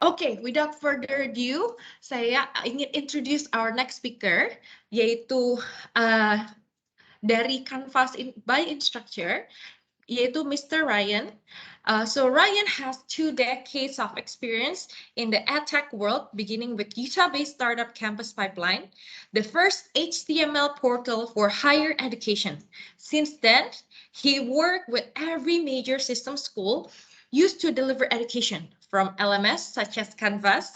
Okay, without further ado, saya ingin introduce our next speaker, yaitu dari Canvas by Instructure, yaitu Mr. Ryan. So Ryan has 2 decades of experience in the edtech world, beginning with Utah-based startup Campus Pipeline, the first HTML portal for higher education. Since then, he worked with every major system school used to deliver education, from LMS such as Canvas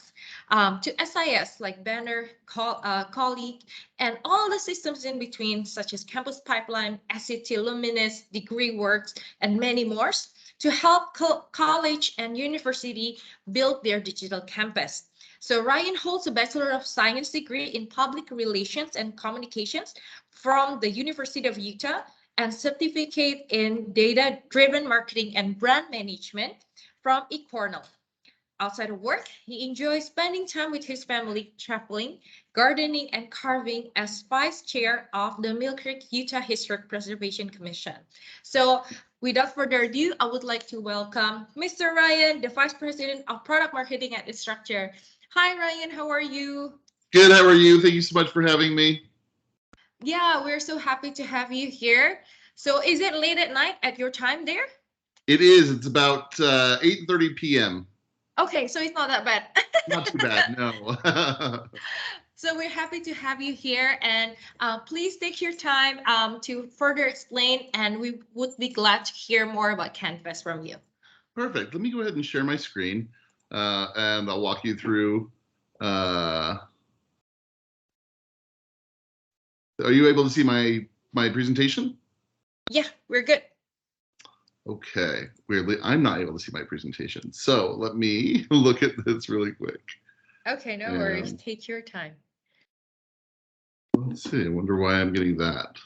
to SIS like Banner, Colleague, and all the systems in between, such as Campus Pipeline, SCT Luminous, DegreeWorks, and many more, to help college and university build their digital campus. So Ryan holds a Bachelor of Science degree in Public Relations and Communications from the University of Utah and certificate in Data-Driven Marketing and Brand Management from eCornell. Outside of work, he enjoys spending time with his family, traveling, gardening, and carving as vice chair of the Mill Creek, Utah Historic Preservation Commission. So without further ado, I would like to welcome Mr. Ryan, the Vice President of Product Marketing at Instructure. Hi, Ryan. How are you? Good. How are you? Thank you so much for having me. Yeah, we're so happy to have you here. So is it late at night at your time there? It is. It's about 8:30 p.m. Okay, so it's not that bad. Not too bad, no. So we're happy to have you here, and please take your time to further explain, and we would be glad to hear more about Canvas from you. Perfect. Let me go ahead and share my screen, and I'll walk you through. Are you able to see my presentation? Yeah, we're good. Okay, weirdly, I'm not able to see my presentation. So let me look at this really quick. Okay, no worries. Take your time. Let's see. I wonder why I'm getting that.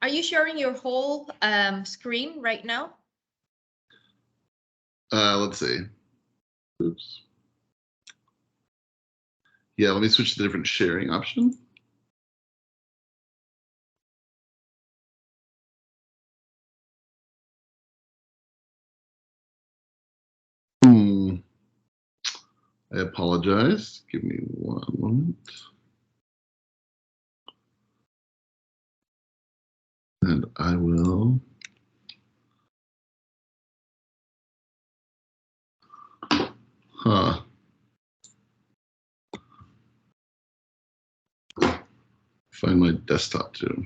Are you sharing your whole screen right now? Let's see. Oops. Yeah, let me switch to the different sharing option. I apologize. Give me one moment. And I will. Find my desktop too.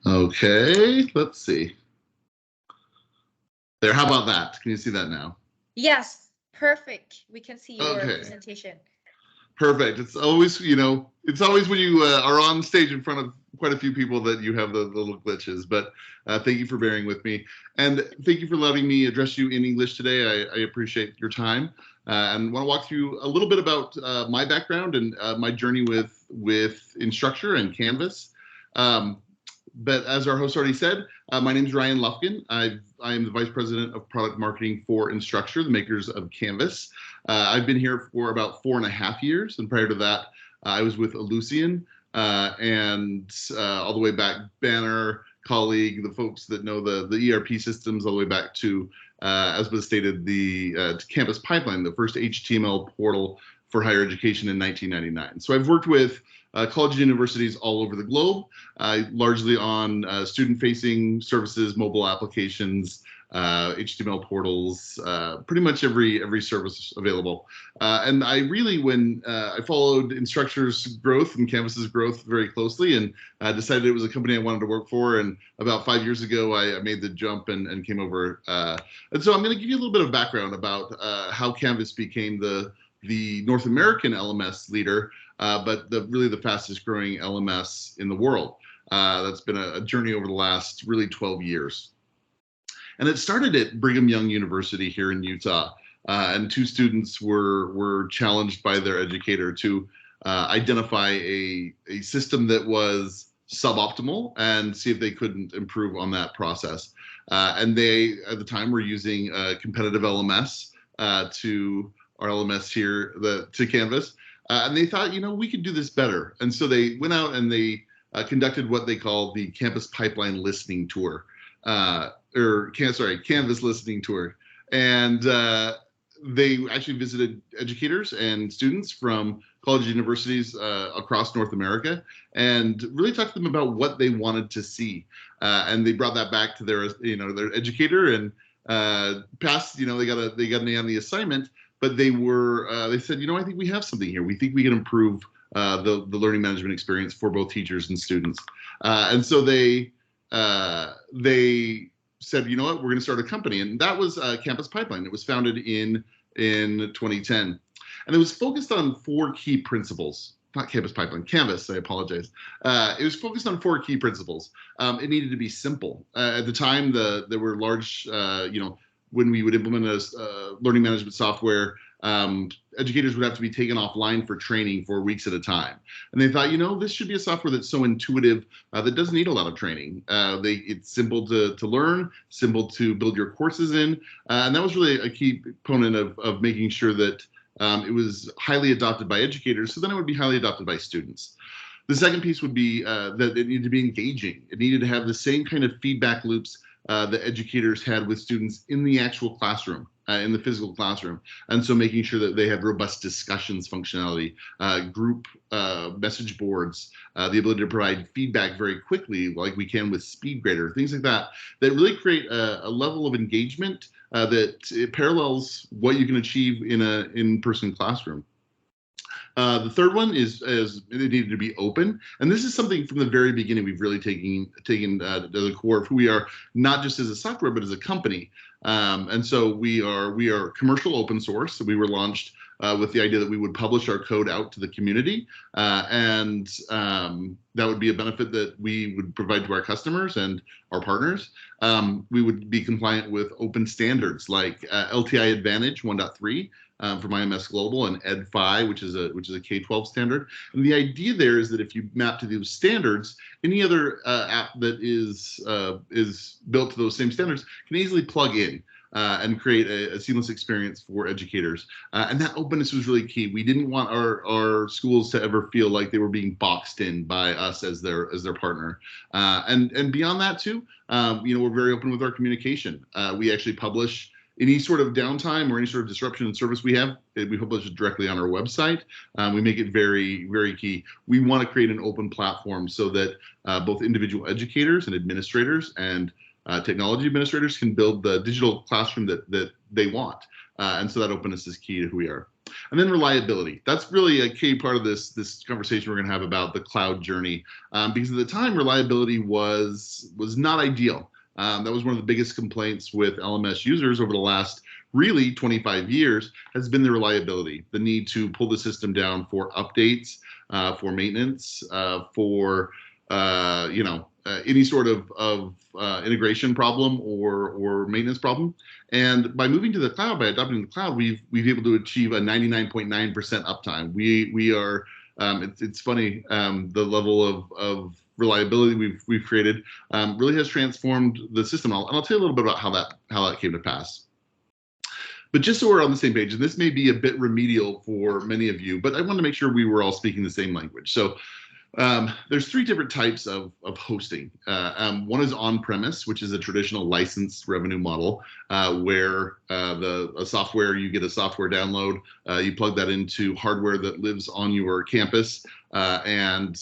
Okay, let's see. There, how about that? Can you see that now? Yes, perfect. We can see your presentation. Perfect. It's always, it's always when you are on stage in front of quite a few people that you have the little glitches, but thank you for bearing with me. And thank you for letting me address you in English today. I appreciate your time and want to walk through a little bit about my background and my journey with Instructure and Canvas. But as our host already said, my name is Ryan Lufkin. I am the Vice President of Product Marketing for Instructure, the makers of Canvas. I've been here for about 4.5 years, and prior to that, I was with Ellucian and all the way back, Banner, Colleague, the folks that know the ERP systems, all the way back to, as was stated, the Campus Pipeline, the first HTML portal for higher education in 1999. So I've worked with college and universities all over the globe, largely on student-facing services, mobile applications, HTML portals, pretty much every service available. And I really, when I followed Instructure's growth and Canvas's growth very closely, and decided it was a company I wanted to work for. And about 5 years ago, I made the jump and came over. And so I'm going to give you a little bit of background about how Canvas became the North American LMS leader, but really the fastest growing LMS in the world. That's been a journey over the last really 12 years. And it started at Brigham Young University here in Utah. And 2 students were challenged by their educator to identify a system that was suboptimal and see if they couldn't improve on that process. And they, at the time, were using a competitive LMS to our LMS here to Canvas. And they thought, we could do this better. And so they went out and they conducted what they call the Campus Pipeline Listening Tour, Canvas Listening Tour. And they actually visited educators and students from college universities across North America and really talked to them about what they wanted to see. And they brought that back to their educator and passed, they got an A on the assignment, but they said, I think we have something here. We think we can improve the learning management experience for both teachers and students. And so they said, you know what, we're going to start a company. And that was Campus Pipeline. It was founded in 2010. And it was focused on 4 key principles. Not Campus Pipeline, Canvas, I apologize. It was focused on 4 key principles. It needed to be simple. At the time, there were large, when we would implement a learning management software, educators would have to be taken offline for training for weeks at a time. And they thought, this should be a software that's so intuitive that doesn't need a lot of training. It's simple to learn, simple to build your courses in. And that was really a key component of making sure that it was highly adopted by educators, so then it would be highly adopted by students. The second piece would be that it needed to be engaging. It needed to have the same kind of feedback loops that educators had with students in the actual classroom, in the physical classroom. And so making sure that they had robust discussions functionality, group message boards, the ability to provide feedback very quickly, like we can with SpeedGrader, things like that, that really create a level of engagement that it parallels what you can achieve in an in-person classroom. The third one is it needed to be open, and this is something from the very beginning we've really taken to the core of who we are, not just as a software but as a company. And so we are commercial open source. So we were launched with the idea that we would publish our code out to the community, and that would be a benefit that we would provide to our customers and our partners. We would be compliant with open standards like LTI Advantage 1.3. From IMS Global and Ed5, which is a K-12 standard. And the idea there is that if you map to those standards, any other app that is built to those same standards can easily plug in and create a seamless experience for educators. And that openness was really key. We didn't want our schools to ever feel like they were being boxed in by us as their partner. And beyond that too, we're very open with our communication. We actually publish any sort of downtime or any sort of disruption in service we have, we publish it directly on our website. We make it very, very key. We want to create an open platform so that both individual educators and administrators and technology administrators can build the digital classroom that they want. And so that openness is key to who we are. And then reliability. That's really a key part of this conversation we're going to have about the cloud journey. Because at the time, reliability was not ideal. That was one of the biggest complaints with LMS users over the last really 25 years has been the reliability, the need to pull the system down for updates, for maintenance, for any sort of integration problem or maintenance problem. And by moving to the cloud, by adopting the cloud, we've been able to achieve a 99.9% uptime. We are it's funny, the level of reliability we've created really has transformed the system. And I'll tell you a little bit about how that came to pass. But just so we're on the same page, and this may be a bit remedial for many of you, but I wanted to make sure we were all speaking the same language. So there's 3 different types of hosting. One is on-premise, which is a traditional licensed revenue model, where you get a software download, you plug that into hardware that lives on your campus, and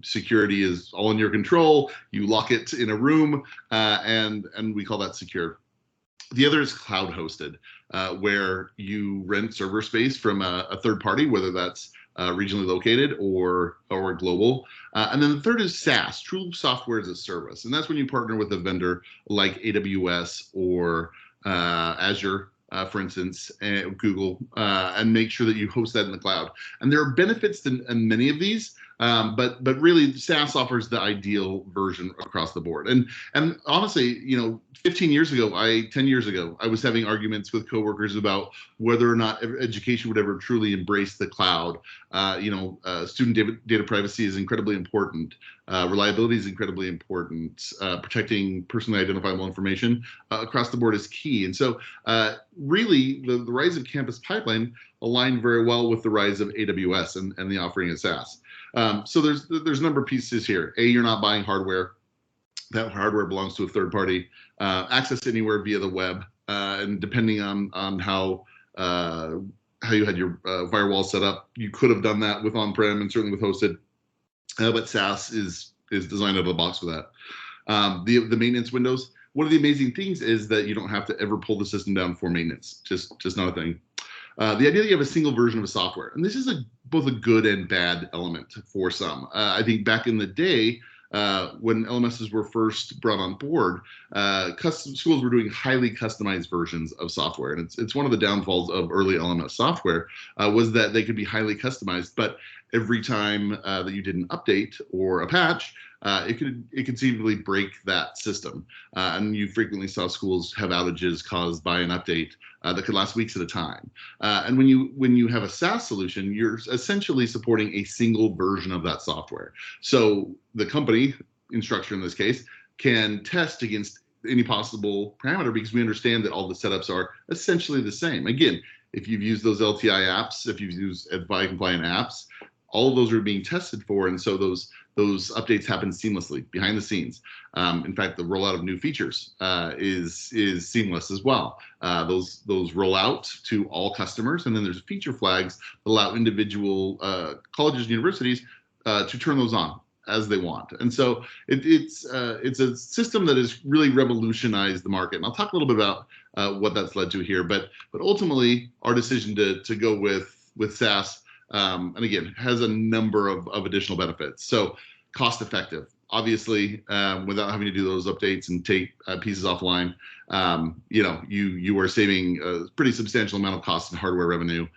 security is all in your control. You lock it in a room, and we call that secure. The other is cloud hosted, where you rent server space from a third party, whether that's regionally located or global. And then the third is SaaS, true software as a service. And that's when you partner with a vendor like AWS or Azure, for instance, and Google, and make sure that you host that in the cloud. And there are benefits to many of these, but really SaaS offers the ideal version across the board. And honestly, 10 years ago, I was having arguments with coworkers about whether or not education would ever truly embrace the cloud. Student data privacy is incredibly important. Reliability is incredibly important. Protecting personally identifiable information across the board is key. And so really the rise of campus pipeline aligned very well with the rise of AWS and the offering of SaaS. So there's a number of pieces here. A, you're not buying hardware. That hardware belongs to a third party. Access anywhere via the web. And depending on how you had your firewall set up, you could have done that with on-prem and certainly with hosted. But SaaS is designed out of the box for that. The maintenance windows. One of the amazing things is that you don't have to ever pull the system down for maintenance. Just not a thing. The idea that you have a single version of a software, and this is both a good and bad element for some. I think back in the day, when LMSs were first brought on board, schools were doing highly customized versions of software, and it's one of the downfalls of early LMS software was that they could be highly customized, but every time that you did an update or a patch, it could conceivably break that system, and you frequently saw schools have outages caused by an update that could last weeks at a time. And when you have a SaaS solution, you're essentially supporting a single version of that software. So the company, Instructure in this case, can test against any possible parameter because we understand that all the setups are essentially the same. Again, if you've used those LTI apps, if you've used FI compliant apps, all of those are being tested for, and so those updates happen seamlessly behind the scenes. In fact, the rollout of new features is seamless as well. Those roll out to all customers, and then there's feature flags that allow individual colleges and universities to turn those on as they want. And so it's a system that has really revolutionized the market. And I'll talk a little bit about what that's led to here. But ultimately, our decision to go with SaaS, and again, has a number of additional benefits. So cost effective, obviously, without having to do those updates and take pieces offline, you are saving a pretty substantial amount of cost and hardware revenue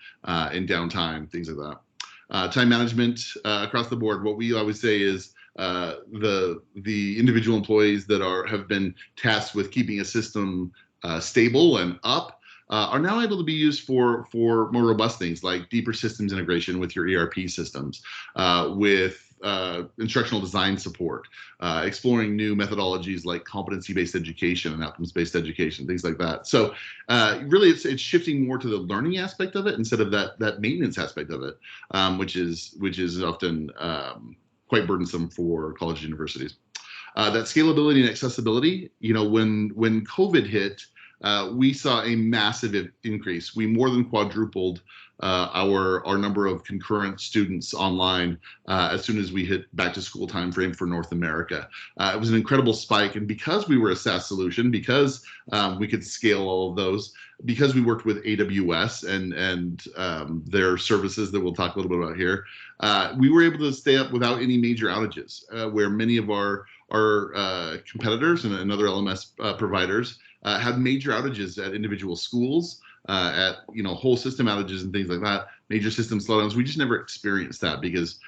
in downtime, things like that. Time management across the board. What we always say is the individual employees that have been tasked with keeping a system stable and up are now able to be used for more robust things like deeper systems integration with your ERP systems, with instructional design support, exploring new methodologies like competency-based education and outcomes-based education, things like that. So really it's shifting more to the learning aspect of it instead of that maintenance aspect of it, which is often quite burdensome for college and universities. That scalability and accessibility, when COVID hit, we saw a massive increase. We more than quadrupled our number of concurrent students online as soon as we hit back to school timeframe for North America. It was an incredible spike, and because we were a SaaS solution, because we could scale all of those, because we worked with AWS and their services that we'll talk a little bit about here, we were able to stay up without any major outages, where many of our competitors and other LMS providers had major outages at individual schools, at whole system outages and things like that, major system slowdowns. We just never experienced that because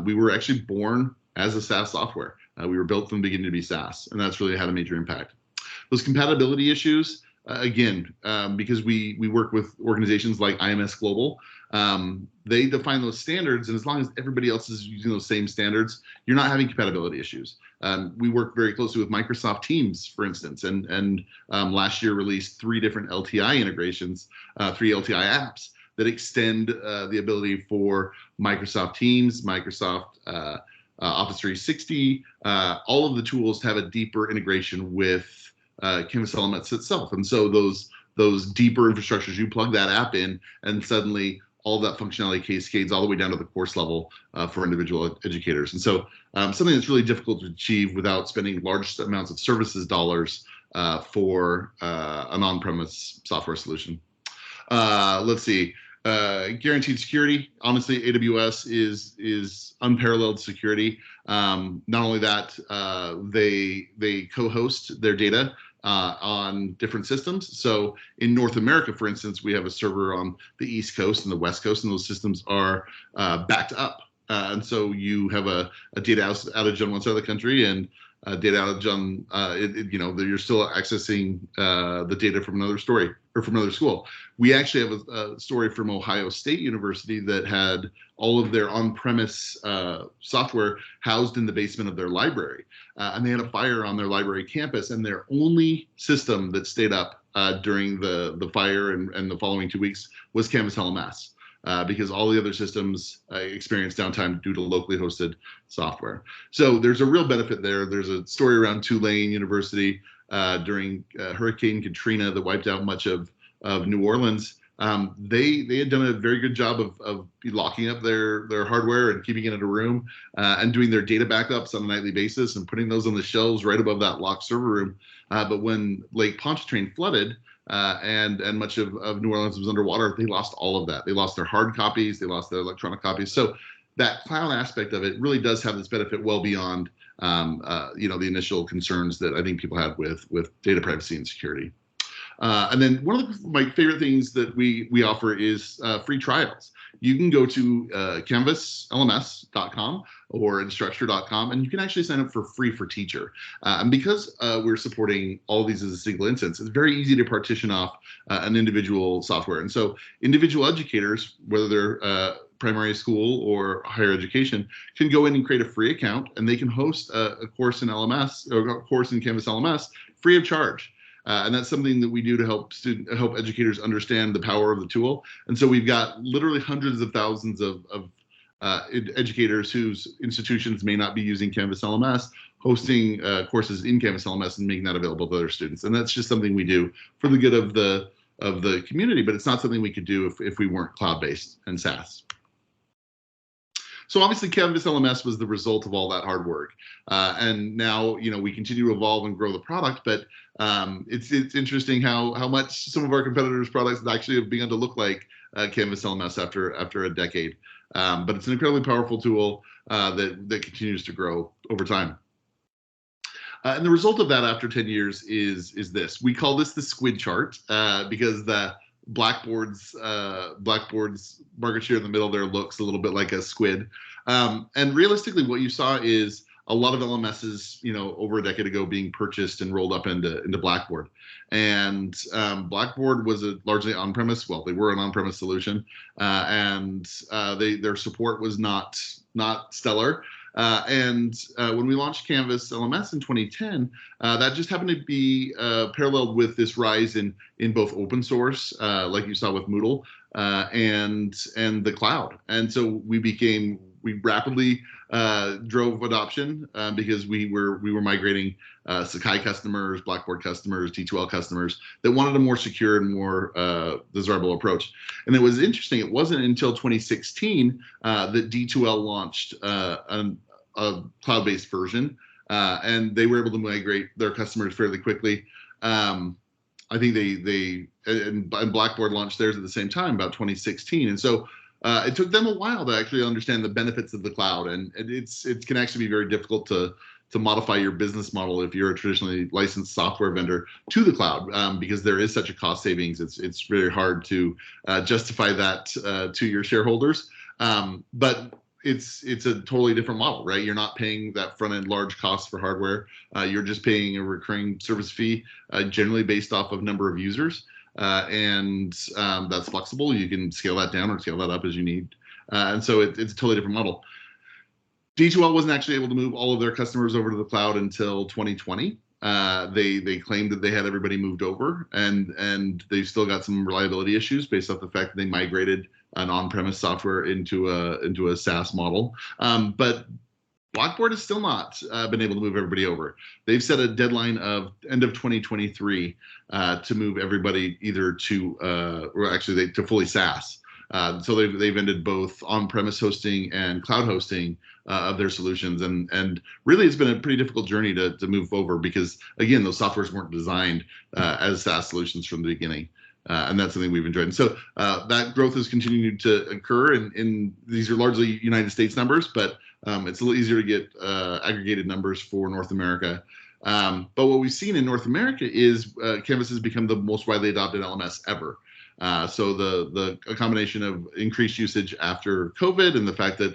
we were actually born as a SaaS software. We were built from the beginning to be SaaS, and that's really had a major impact. Those compatibility issues, again, because we work with organizations like IMS Global, they define those standards, and as long as everybody else is using those same standards, you're not having compatibility issues. We work very closely with Microsoft Teams, for instance, and last year released 3 different LTI integrations, 3 LTI apps that extend the ability for Microsoft Teams, Microsoft Office 360, all of the tools to have a deeper integration with Canvas LMS itself. And so those deeper infrastructures, you plug that app in, and suddenly all that functionality cascades all the way down to the course level for individual educators. And so something that's really difficult to achieve without spending large amounts of services dollars for an on-premise software solution. Let's see. Guaranteed security. Honestly, AWS is unparalleled security. Not only that, they co-host their data on different systems. So in North America, for instance, we have a server on the East Coast and the West Coast, and those systems are backed up. And so you have a data outage on one side of the country, and data outage on, you're still accessing the data from another story or from another school. We actually have a story from Ohio State University that had all of their on-premise software housed in the basement of their library. And they had a fire on their library campus, and their only system that stayed up during the fire and the following 2 weeks was Canvas LMS. Because all the other systems experienced downtime due to locally hosted software. So there's a real benefit there. There's a story around Tulane University during Hurricane Katrina that wiped out much of New Orleans. They had done a very good job of locking up their hardware and keeping it in a room and doing their data backups on a nightly basis and putting those on the shelves right above that locked server room. But when Lake Pontchartrain flooded, and much of New Orleans was underwater, they lost all of that. They lost their hard copies, they lost their electronic copies. So that cloud aspect of it really does have this benefit well beyond the initial concerns that I think people had with data privacy and security. And then one of my favorite things that we offer is free trials. You can go to canvaslms.com or instructure.com, and you can actually sign up for free for teacher. And because we're supporting all of these as a single instance, it's very easy to partition off an individual software. And so individual educators, whether they're primary school or higher education, can go in and create a free account, and they can host a course in LMS or a course in Canvas LMS free of charge. And that's something that we do to help educators understand the power of the tool. And so we've got literally hundreds of thousands of educators whose institutions may not be using Canvas LMS, hosting courses in Canvas LMS and making that available to their students. And that's just something we do for the good of the community, but it's not something we could do if we weren't cloud-based and SaaS. So obviously Canvas LMS was the result of all that hard work. And now, we continue to evolve and grow the product, but it's interesting how much some of our competitors' products actually have begun to look like Canvas LMS after a decade. But it's an incredibly powerful tool that continues to grow over time. And the result of that after 10 years is this. We call this the squid chart because the Blackboard's market share in the middle there looks a little bit like a squid. And realistically, what you saw is a lot of LMSs, over a decade ago being purchased and rolled up into Blackboard. And Blackboard was a largely on-premise, well, they were an on-premise solution, and their support was not stellar. And when we launched Canvas LMS in 2010, that just happened to be paralleled with this rise in both open source, like you saw with Moodle, and the cloud. And so we rapidly drove adoption because we were migrating Sakai customers, Blackboard customers, D2L customers that wanted a more secure and more desirable approach. And it was interesting. It wasn't until 2016 that D2L launched a cloud-based version, and they were able to migrate their customers fairly quickly. I think and Blackboard launched theirs at the same time, about 2016, and so it took them a while to actually understand the benefits of the cloud, and it can actually be very difficult to modify your business model if you're a traditionally licensed software vendor to the cloud, because there is such a cost savings. It's very hard to justify that to your shareholders, but it's a totally different model, right? You're not paying that front end large cost for hardware. You're just paying a recurring service fee, generally based off of number of users. And that's flexible. You can scale that down or scale that up as you need. And so it's a totally different model. D2L wasn't actually able to move all of their customers over to the cloud until 2020. They claimed that they had everybody moved over, and they've still got some reliability issues based off the fact that they migrated an on-premise software into a SaaS model. But Blackboard has still not been able to move everybody over. They've set a deadline of end of 2023 to move everybody either to fully SaaS. So they've ended both on-premise hosting and cloud hosting of their solutions, and really it's been a pretty difficult journey to move over because, again, those softwares weren't designed as SaaS solutions from the beginning. And that's something we've enjoyed. And so that growth has continued to occur, and these are largely United States numbers, but it's a little easier to get aggregated numbers for North America. But what we've seen in North America is Canvas has become the most widely adopted LMS ever. So a combination of increased usage after COVID and the fact that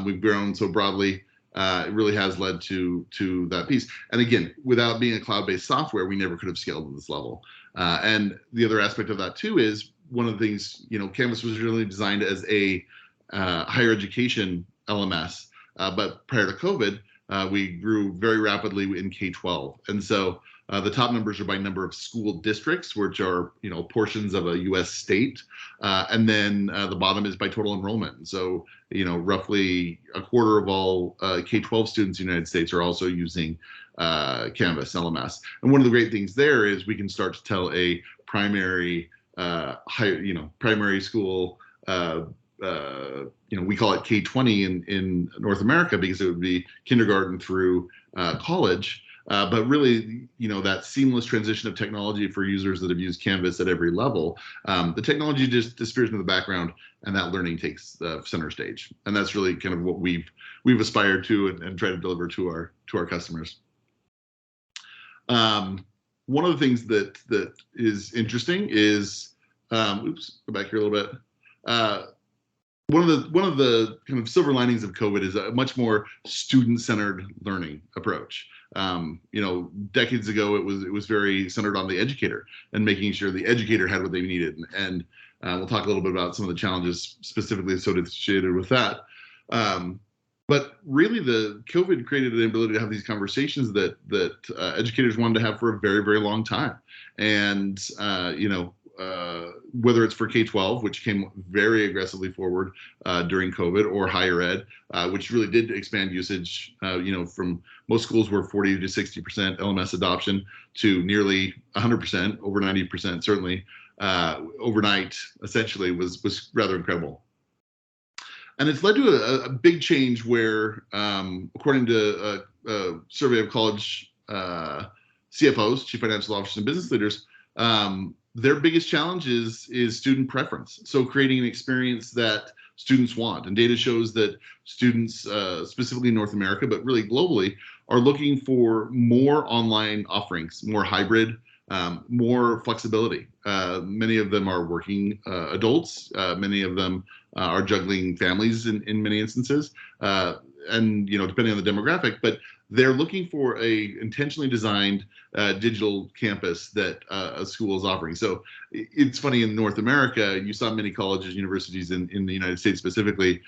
we've grown so broadly it really has led to that piece. And again, without being a cloud-based software, we never could have scaled to this level. And the other aspect of that too is one of the things, Canvas was really designed as a higher education LMS, but prior to COVID, we grew very rapidly in K-12, and so the top numbers are by number of school districts, which are portions of a U.S. state, and then the bottom is by total enrollment. So roughly a quarter of all K-12 students in the United States are also using Canvas LMS. And one of the great things there is we can start to tell a primary primary school. We call it K-20 in North America because it would be kindergarten through college. But really, that seamless transition of technology for users that have used Canvas at every level, the technology just disappears into the background, and that learning takes center stage. And that's really kind of what we've aspired to and try to deliver to our customers. One of the things that is interesting is, go back here a little bit. One of the kind of silver linings of COVID is a much more student-centered learning approach. Decades ago, it was very centered on the educator and making sure the educator had what they needed. And we'll talk a little bit about some of the challenges specifically associated with that. But really, the COVID created an ability to have these conversations that educators wanted to have for a very, very long time. And whether it's for K-12, which came very aggressively forward during COVID, or higher ed, which really did expand usage, from most schools were 40 to 60% LMS adoption to nearly 100%, over 90% certainly, overnight, essentially, was rather incredible. And it's led to a big change where, according to a survey of college CFOs, chief financial officers, and business leaders, their biggest challenge is student preference. So creating an experience that students want. And data shows that students, specifically in North America, but really globally, are looking for more online offerings, more hybrid, more flexibility. Many of them are working adults. Many of them are juggling families in many instances. And depending on the demographic, but they're looking for a intentionally designed digital campus that a school is offering. So it's funny, in North America, you saw many colleges, universities in the United States specifically,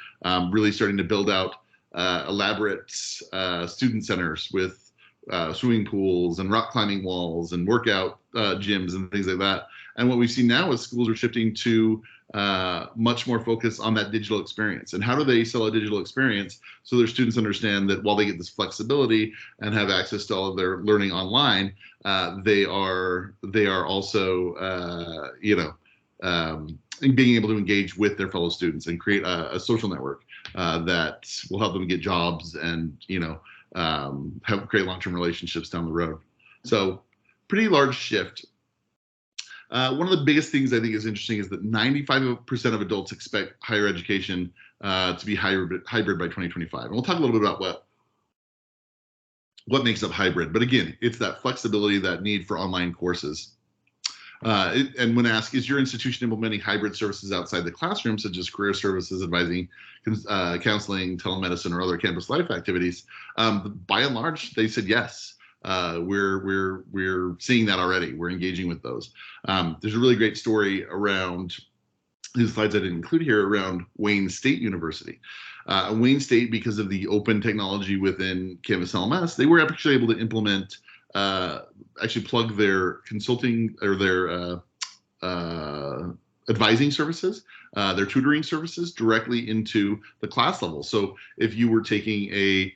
really starting to build out elaborate student centers with swimming pools and rock climbing walls and workout gyms and things like that. And what we see now is schools are shifting to much more focus on that digital experience. And how do they sell a digital experience so their students understand that while they get this flexibility and have access to all of their learning online, they are also being able to engage with their fellow students and create a social network that will help them get jobs and help create long-term relationships down the road. So pretty large shift. One of the biggest things I think is interesting is that 95% of adults expect higher education to be hybrid by 2025. And we'll talk a little bit about what makes up hybrid. But again, it's that flexibility, that need for online courses. And when asked, is your institution implementing hybrid services outside the classroom, such as career services, advising, counseling, telemedicine, or other campus life activities? By and large, they said yes. We're seeing that already. We're engaging with those. There's a really great story around these slides I didn't include here around Wayne State University. Wayne State, because of the open technology within Canvas LMS, they were actually able to implement, actually plug their consulting or their advising services, their tutoring services directly into the class level. So if you were taking a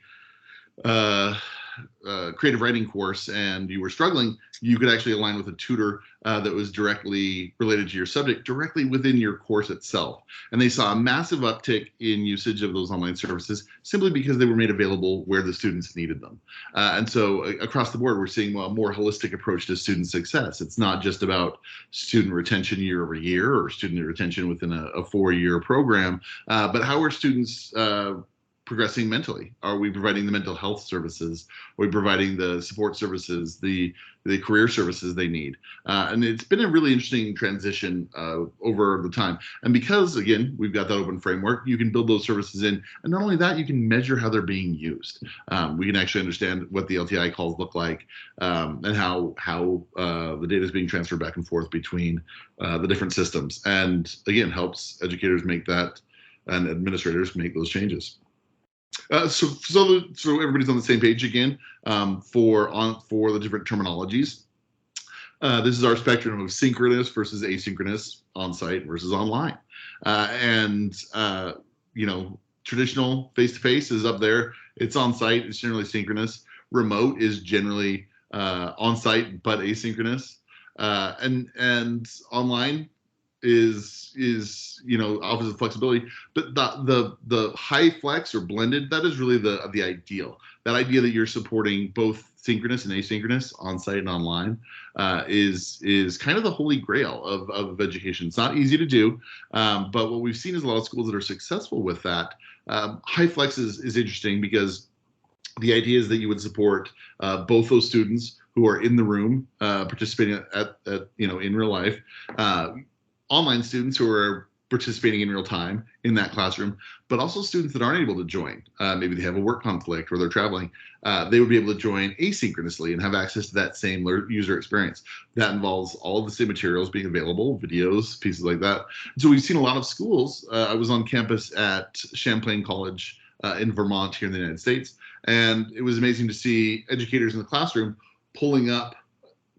creative writing course and you were struggling, you could actually align with a tutor that was directly related to your subject, directly within your course itself. And they saw a massive uptick in usage of those online services simply because they were made available where the students needed them. And so across the board, we're seeing a more holistic approach to student success. It's not just about student retention year over year or student retention within a 4-year program, but how are students progressing mentally? Are we providing the mental health services? Are we providing the support services, the career services they need? And it's been a really interesting transition over the time. And because, again, we've got that open framework, you can build those services in. And not only that, you can measure how they're being used. We can actually understand what the LTI calls look like, and how the data is being transferred back and forth between the different systems. And again, helps educators make that and administrators make those changes. So everybody's on the same page again, for the different terminologies. This is our spectrum of synchronous versus asynchronous, on-site versus online. And traditional face-to-face is up there. It's on-site. It's generally synchronous. Remote is generally on-site but asynchronous. And online is offers the flexibility, but the high flex or blended, that is really the ideal. That idea that you're supporting both synchronous and asynchronous, on-site and online, is kind of the holy grail of education. It's not easy to do, but what we've seen is a lot of schools that are successful with that. High flex is interesting because the idea is that you would support both those students who are in the room participating at in real life, online students who are participating in real time in that classroom, but also students that aren't able to join. Maybe they have a work conflict or they're traveling. They would be able to join asynchronously and have access to that same user experience. That involves all of the same materials being available, videos, pieces like that. So we've seen a lot of schools. I was on campus at Champlain College in Vermont here in the United States, and it was amazing to see educators in the classroom pulling up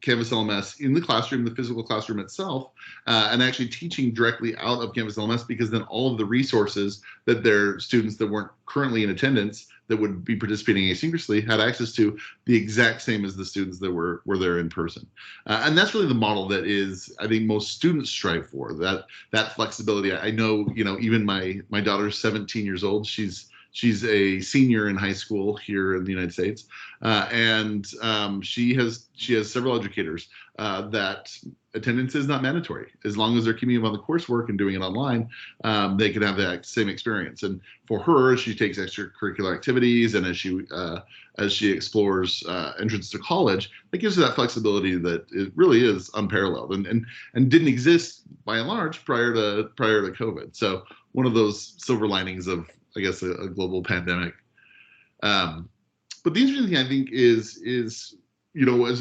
Canvas LMS in the classroom, the physical classroom itself, and actually teaching directly out of Canvas LMS, because then all of the resources that their students that weren't currently in attendance that would be participating asynchronously had access to, the exact same as the students that were there in person. And that's really the model that is, I think, most students strive for, that flexibility. I know, even my daughter's 17 years old. She's a senior in high school here in the United States, and she has several educators that attendance is not mandatory. As long as they're keeping up on the coursework and doing it online, they can have that same experience. And for her, she takes extracurricular activities, and as she explores entrance to college, that gives her that flexibility that it really is unparalleled and didn't exist by and large prior to COVID. So one of those silver linings of, I guess, a global pandemic. But the interesting thing, I think, is as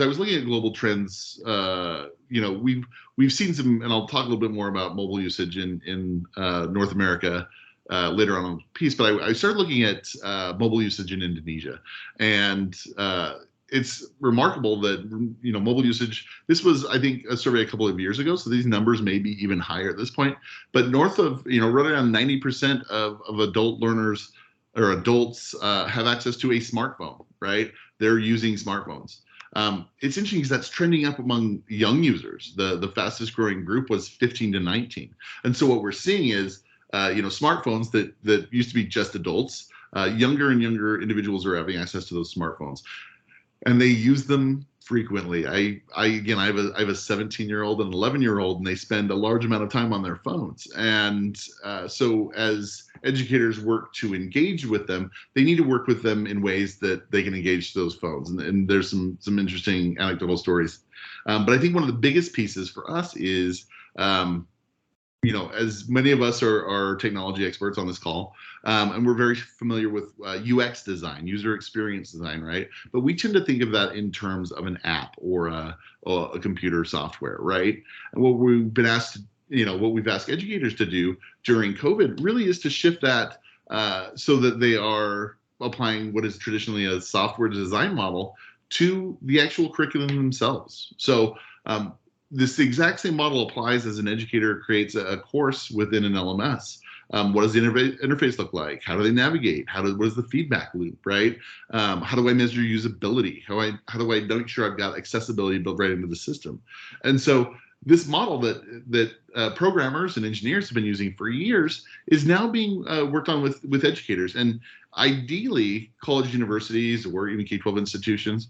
I was looking at global trends, we've seen some, and I'll talk a little bit more about mobile usage in North America later on in the piece. But I started looking at mobile usage in Indonesia, and it's remarkable that mobile usage. This was, I think, a survey a couple of years ago, so these numbers may be even higher at this point. But north of right around 90% of adult learners or adults have access to a smartphone. Right, they're using smartphones. It's interesting because that's trending up among young users. The fastest growing group was 15 to 19, and so what we're seeing is smartphones that used to be just adults. Younger and younger individuals are having access to those smartphones, and they use them frequently. I have a 17-year-old and an 11-year-old, and they spend a large amount of time on their phones. And so as educators work to engage with them, they need to work with them in ways that they can engage those phones. And there's some interesting anecdotal stories. But I think one of the biggest pieces for us is, as many of us are technology experts on this call, and we're very familiar with UX design, user experience design, right? But we tend to think of that in terms of an app or a computer software, right? And what we've been asked, what we've asked educators to do during COVID really is to shift that so that they are applying what is traditionally a software design model to the actual curriculum themselves. So this exact same model applies as an educator creates a course within an LMS. What does the interface look like? How do they navigate? what is the feedback loop, right? How do I measure usability? How do I make sure I've got accessibility built right into the system? And so this model that programmers and engineers have been using for years is now being worked on with educators. And ideally, college universities or even K-12 institutions,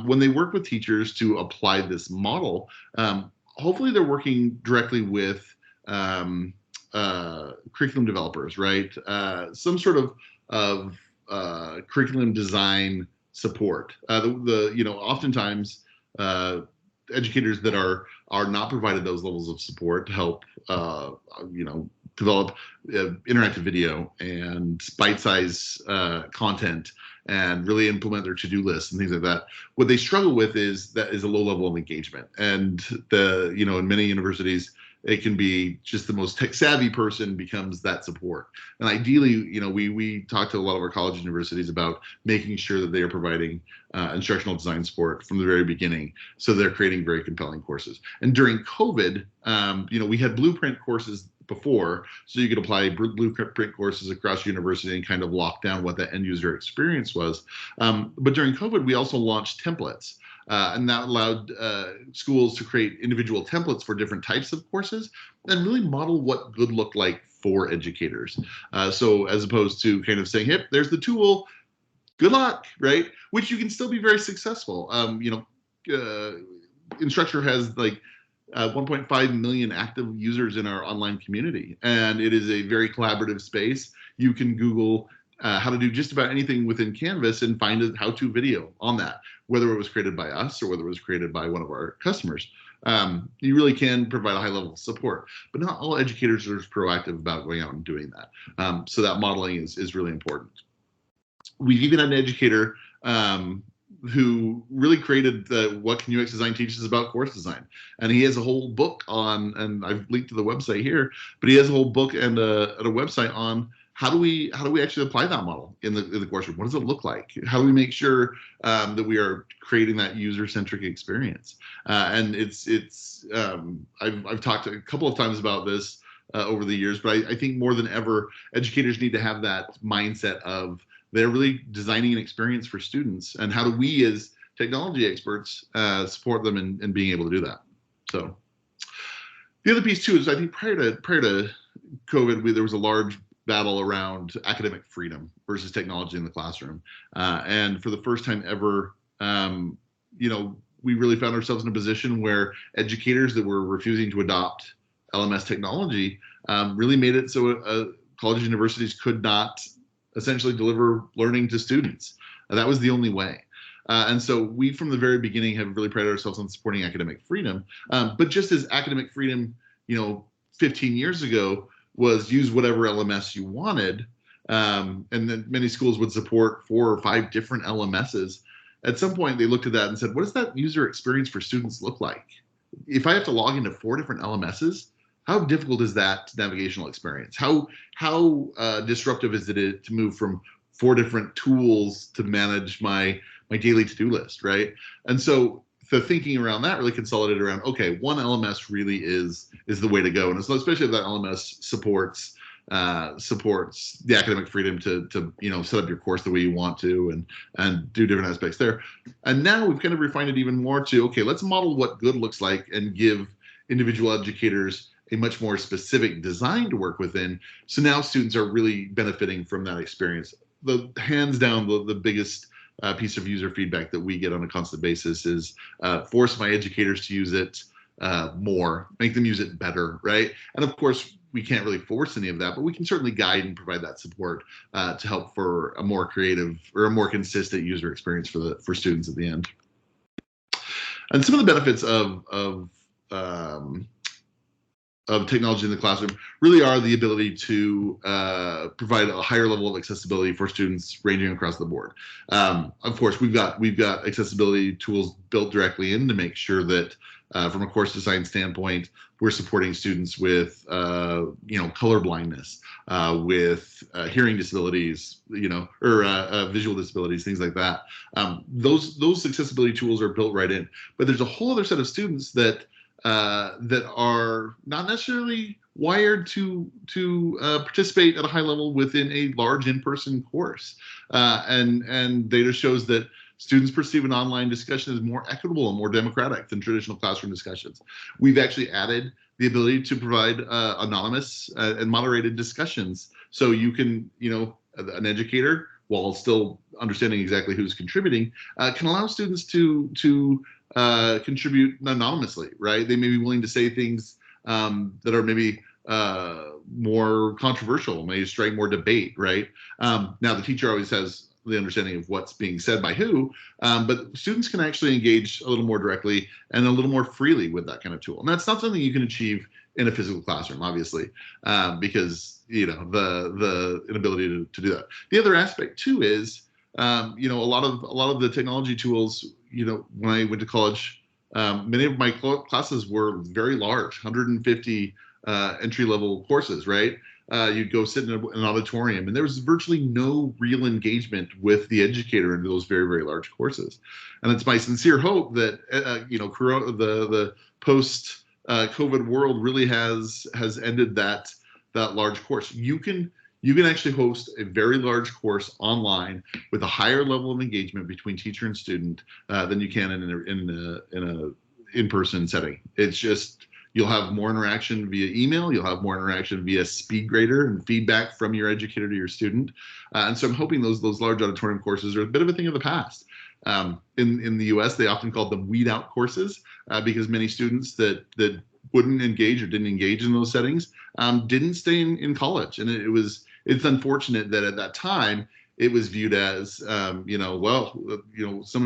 when they work with teachers to apply this model, hopefully they're working directly with curriculum developers, right? Some sort of of curriculum design support. Oftentimes educators that are not provided those levels of support to help develop interactive video and bite-size content and really implement their to-do lists and things like that. What they struggle with is a low level of engagement. And in many universities, it can be just the most tech savvy person becomes that support. And ideally, we talk to a lot of our college universities about making sure that they are providing instructional design support from the very beginning, so they're creating very compelling courses. And during COVID, we had blueprint courses before, so you could apply blueprint courses across university and kind of lock down what that end user experience was. But during COVID, we also launched templates. And that allowed schools to create individual templates for different types of courses and really model what good looked like for educators. So as opposed to kind of saying, hey, there's the tool, good luck, right? Which you can still be very successful. Instructure has like 1.5 million active users in our online community, and it is a very collaborative space. You can Google how to do just about anything within Canvas and find a how-to video on that, whether it was created by us or whether it was created by one of our customers. You really can provide a high level of support, but not all educators are proactive about going out and doing that. So that modeling is really important. We've even had an educator who really created what can UX design teaches about course design, and he has a whole book on, and I've linked to the website here, but he has a whole book and a website on how do we actually apply that model in the course room? What does it look like? How do we make sure that we are creating that user-centric experience? And I've talked a couple of times about this over the years, but I think more than ever, educators need to have that mindset of they're really designing an experience for students, and how do we as technology experts support them in being able to do that? So the other piece too is I think prior to COVID, there was a large battle around academic freedom versus technology in the classroom. And for the first time ever, we really found ourselves in a position where educators that were refusing to adopt LMS technology really made it so college universities could not essentially deliver learning to students. That was the only way. And so we, from the very beginning, have really prided ourselves on supporting academic freedom. But just as academic freedom, 15 years ago, was use whatever LMS you wanted, and then many schools would support 4 or 5 different LMSs. At some point, they looked at that and said, what does that user experience for students look like? If I have to log into 4 different LMSs, how difficult is that navigational experience? How disruptive is it to move from 4 different tools to manage my daily to-do list, right? And so the thinking around that really consolidated around, okay, one LMS really is the way to go. And especially if that LMS supports the academic freedom to set up your course the way you want to and do different aspects there. And now we've kind of refined it even more to, okay, let's model what good looks like and give individual educators a much more specific design to work within. So now students are really benefiting from that experience. The hands down, the biggest piece of user feedback that we get on a constant basis is force my educators to use it more, make them use it better, right? And of course, we can't really force any of that, but we can certainly guide and provide that support to help for a more creative or a more consistent user experience for students at the end. And some of the benefits of technology in the classroom really are the ability to provide a higher level of accessibility for students ranging across the board. Of course, we've got accessibility tools built directly in to make sure that from a course design standpoint, we're supporting students with color blindness, with hearing disabilities, or visual disabilities, things like that. Those accessibility tools are built right in. But there's a whole other set of students that are not necessarily wired to participate at a high level within a large in-person course. And data shows that students perceive an online discussion as more equitable and more democratic than traditional classroom discussions. We've actually added the ability to provide anonymous and moderated discussions. So you can, an educator, while still understanding exactly who's contributing, can allow students to contribute anonymously, right? They may be willing to say things that are maybe more controversial, may strike more debate, right? Now, the teacher always has the understanding of what's being said by who, but students can actually engage a little more directly and a little more freely with that kind of tool. And that's not something you can achieve in a physical classroom, obviously, because the inability to do that. The other aspect too is a lot of the technology tools. When I went to college, many of my classes were very large, 150 entry level courses, right? You'd go sit in an auditorium, and there was virtually no real engagement with the educator in those very, very large courses. And it's my sincere hope that the post COVID world really has ended that large course. You can actually host a very large course online with a higher level of engagement between teacher and student than you can in a in-person setting. It's just, you'll have more interaction via email. You'll have more interaction via SpeedGrader and feedback from your educator to your student. And so I'm hoping those large auditorium courses are a bit of a thing of the past. In the US, they often called them weed out courses because many students that wouldn't engage or didn't engage in those settings didn't stay in college. And it's unfortunate that at that time it was viewed as, some of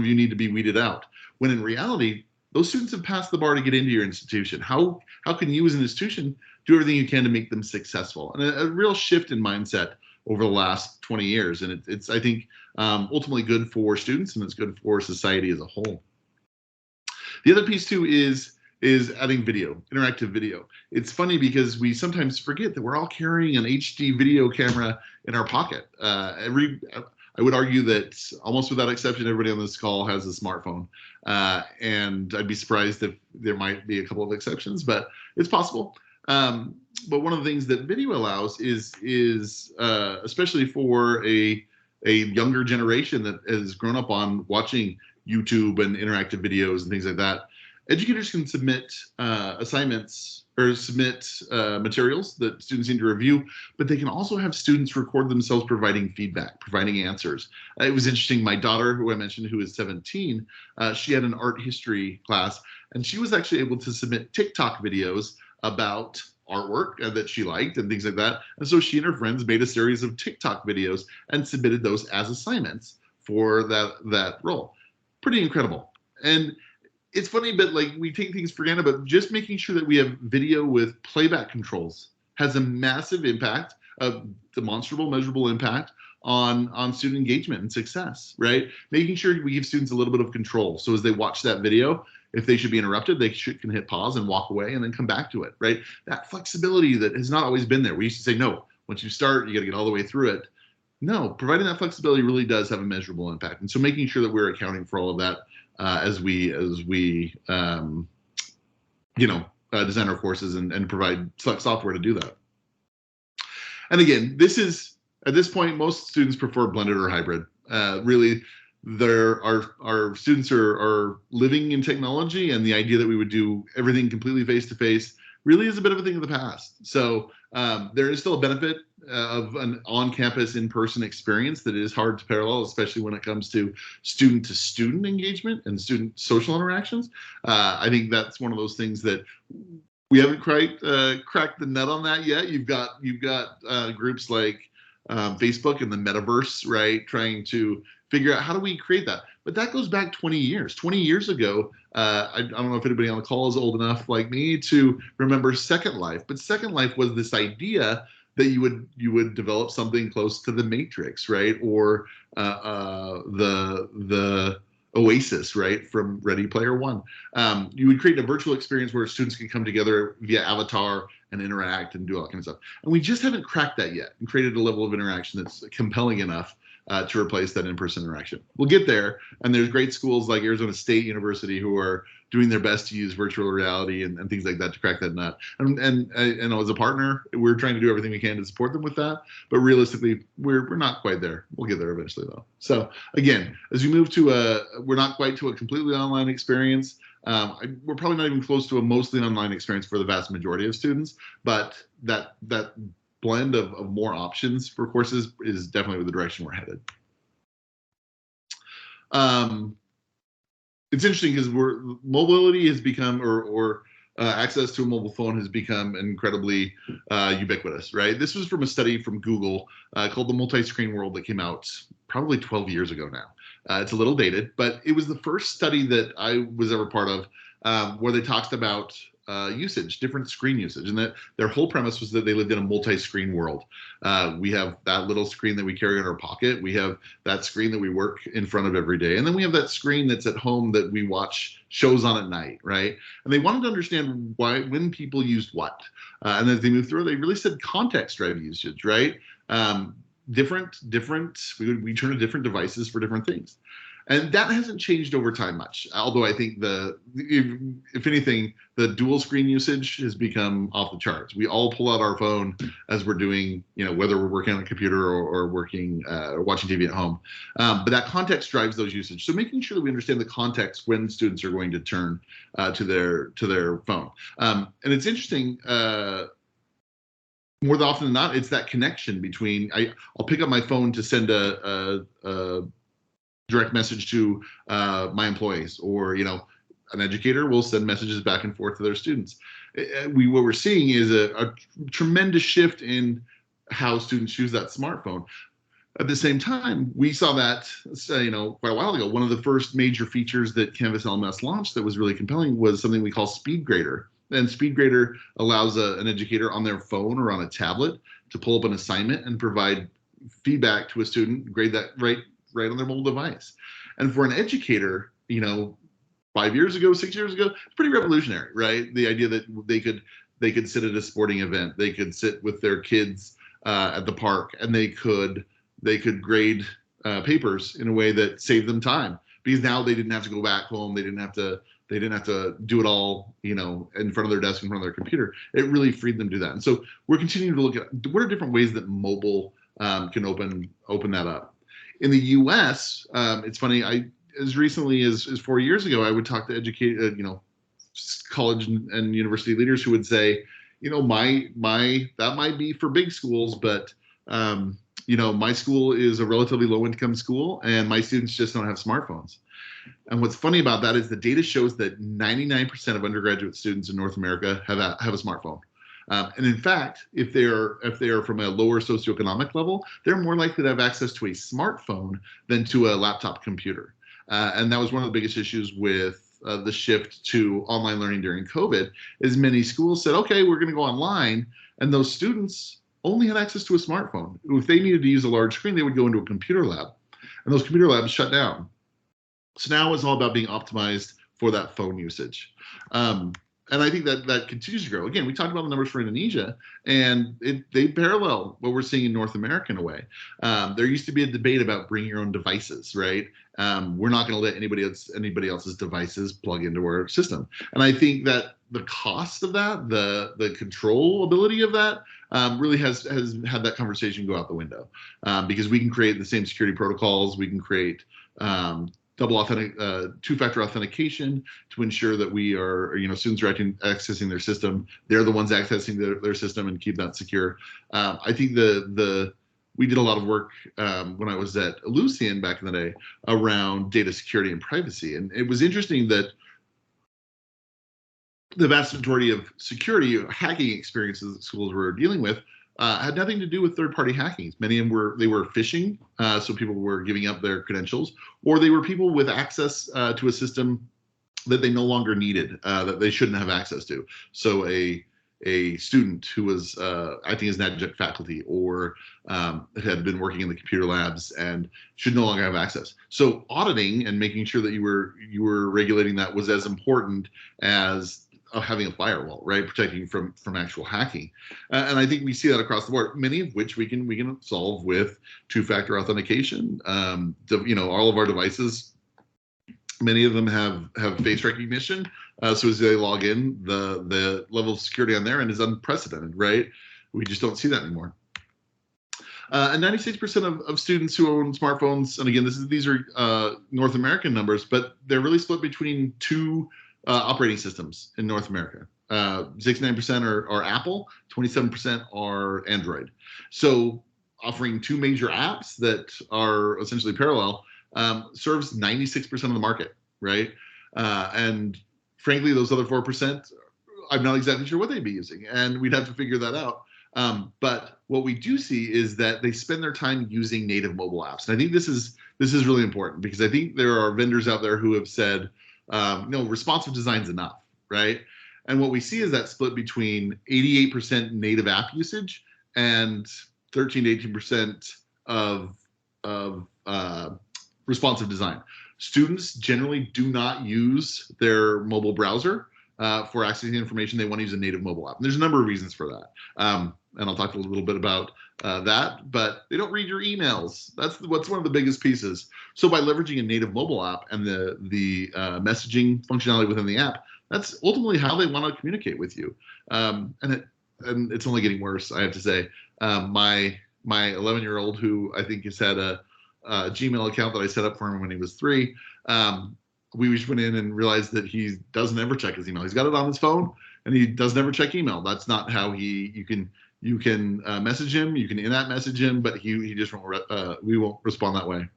you need to be weeded out. When in reality, those students have passed the bar to get into your institution. How can you as an institution do everything you can to make them successful? And a real shift in mindset over the last 20 years. And it's I think, ultimately good for students, and it's good for society as a whole. The other piece too is adding video, interactive video. It's funny because we sometimes forget that we're all carrying an HD video camera in our pocket. I would argue that almost without exception, everybody on this call has a smartphone. And I'd be surprised if there might be a couple of exceptions, but it's possible. But one of the things that video allows is especially for a younger generation that has grown up on watching YouTube and interactive videos and things like that, educators can submit assignments or submit materials that students need to review, but they can also have students record themselves providing feedback, providing answers. It was interesting, my daughter, who I mentioned, who is 17, she had an art history class, and she was actually able to submit TikTok videos about artwork that she liked and things like that. And so she and her friends made a series of TikTok videos and submitted those as assignments for that role. Pretty incredible. And it's funny, but like, we take things for granted, but just making sure that we have video with playback controls has a massive impact, a demonstrable, measurable impact on student engagement and success, right? Making sure we give students a little bit of control. So as they watch that video, if they should be interrupted, they can hit pause and walk away and then come back to it, right? That flexibility that has not always been there. We used to say, no, once you start, you got to get all the way through it. No, providing that flexibility really does have a measurable impact. And so making sure that we're accounting for all of that as we design our courses and provide software to do that. And again, at this point, most students prefer blended or hybrid. Really, our students are living in technology, and the idea that we would do everything completely face-to-face really is a bit of a thing of the past. So there is still a benefit of an on-campus, in-person experience that is hard to parallel, especially when it comes to student-to-student engagement and student social interactions. I think that's one of those things that we haven't quite cracked the nut on that yet. You've got groups like Facebook and the metaverse, right, trying to figure out how do we create that. But that goes back 20 years. 20 years ago, I don't know if anybody on the call is old enough like me to remember Second Life, but Second Life was this idea that you would develop something close to the Matrix, right, or the Oasis, right, from Ready Player One. You would create a virtual experience where students can come together via avatar and interact and do all that kind of stuff. And we just haven't cracked that yet and created a level of interaction that's compelling enough to replace that in-person interaction. We'll get there, and there's great schools like Arizona State University who are doing their best to use virtual reality and things like that to crack that nut. And as a partner, we're trying to do everything we can to support them with that. But realistically, we're not quite there. We'll get there eventually, though. So again, as we move to we're not quite to a completely online experience. We're probably not even close to a mostly online experience for the vast majority of students, but that blend of more options for courses is definitely the direction we're headed. It's interesting because mobility has become, or access to a mobile phone has become incredibly ubiquitous, right? This was from a study from Google called The Multi-Screen World that came out probably 12 years ago now. It's a little dated, but it was the first study that I was ever part of where they talked about usage, different screen usage, and that their whole premise was that they lived in a multi-screen world. We have that little screen that we carry in our pocket. We have that screen that we work in front of every day. And then we have that screen that's at home that we watch shows on at night, right? And they wanted to understand why, when people used what. And as they moved through, they really said context drive usage, right? Different, we turn to different devices for different things. And that hasn't changed over time much. Although I think if anything, the dual screen usage has become off the charts. We all pull out our phone as we're doing, whether we're working on a computer or working or watching TV at home. But that context drives those usage. So making sure that we understand the context when students are going to turn to their phone. And it's interesting. More often than not, it's that connection between I'll pick up my phone to send a direct message to my employees, or an educator will send messages back and forth to their students. What we're seeing is a tremendous shift in how students use that smartphone. At the same time, we saw that quite a while ago. One of the first major features that Canvas LMS launched that was really compelling was something we call Speed Grader. And Speed Grader allows an educator on their phone or on a tablet to pull up an assignment and provide feedback to a student, grade that right on their mobile device. And for an educator, 5 years ago, 6 years ago, it's pretty revolutionary, right? The idea that they could sit at a sporting event, they could sit with their kids at the park, and they could grade papers in a way that saved them time, because now they didn't have to go back home. They didn't have to do it all, in front of their desk, in front of their computer. It really freed them to do that. And so we're continuing to look at what are different ways that mobile can open that up. In the U.S., it's funny. As recently as 4 years ago, I would talk to college and university leaders who would say, that might be for big schools, but my school is a relatively low-income school, and my students just don't have smartphones. And what's funny about that is the data shows that 99% of undergraduate students in North America have a smartphone. And in fact, if they are from a lower socioeconomic level, they're more likely to have access to a smartphone than to a laptop computer. And that was one of the biggest issues with the shift to online learning during COVID, is many schools said, okay, we're going to go online. And those students only had access to a smartphone. If they needed to use a large screen, they would go into a computer lab. And those computer labs shut down. So now it's all about being optimized for that phone usage. And I think that continues to grow. Again, we talked about the numbers for Indonesia, and they parallel what we're seeing in North America in a way. There used to be a debate about bring your own devices, right? We're not going to let anybody else's devices plug into our system. And I think that the cost of that, the controllability of that, really has had that conversation go out the window, because we can create the same security protocols. We can create two-factor authentication to ensure that we are, students are accessing their system. They're the ones accessing their system and keep that secure. I think we did a lot of work when I was at Ellucian back in the day around data security and privacy. And it was interesting that the vast majority of security hacking experiences that schools were dealing with had nothing to do with third-party hacking. Many of them were phishing, so people were giving up their credentials, or they were people with access to a system that they no longer needed, that they shouldn't have access to. So a student who was acting as an adjunct faculty, or had been working in the computer labs and should no longer have access. So auditing and making sure that you were regulating that was as important as having a firewall, right? Protecting from actual hacking. And I think we see that across the board, many of which we can solve with two-factor authentication. All of our devices, many of them have face recognition. So as they log in, the level of security on their end is unprecedented, right? We just don't see that anymore. And 96% of students who own smartphones, and again, these are North American numbers, but they're really split between two operating systems in North America. 69% are Apple, 27% are Android. So offering two major apps that are essentially parallel serves 96% of the market, right? And frankly, those other 4% I'm not exactly sure what they'd be using, and we'd have to figure that out. But what we do see is that they spend their time using native mobile apps. And I think this is really important, because I think there are vendors out there who have said, no, responsive design's enough, right? And what we see is that split between 88% native app usage and 13 to 18% of responsive design. Students generally do not use their mobile browser for accessing information. They want to use a native mobile app. And there's a number of reasons for that. And I'll talk a little bit about that, but they don't read your emails. That's what's one of the biggest pieces. So by leveraging a native mobile app and the messaging functionality within the app, that's ultimately how they want to communicate with you. And it's only getting worse, I have to say. My 11-year-old, who I think has had a Gmail account that I set up for him when he was 3, we just went in and realized that he doesn't ever check his email. He's got it on his phone, and he doesn't ever check email. That's not how you can message him, you can in-app message him, but he just won't. We won't respond that way.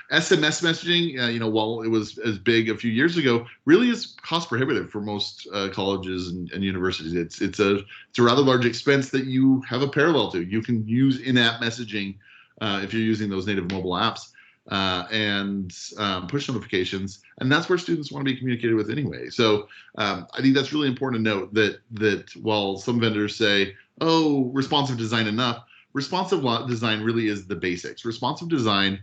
SMS messaging, while it was as big a few years ago, really is cost prohibitive for most colleges and universities. It's a rather large expense that you have a parallel to. You can use in-app messaging if you're using those native mobile apps and push notifications, and that's where students want to be communicated with anyway. So I think that's really important to note that while some vendors say, "Oh, responsive design enough," responsive design really is the basics. Responsive design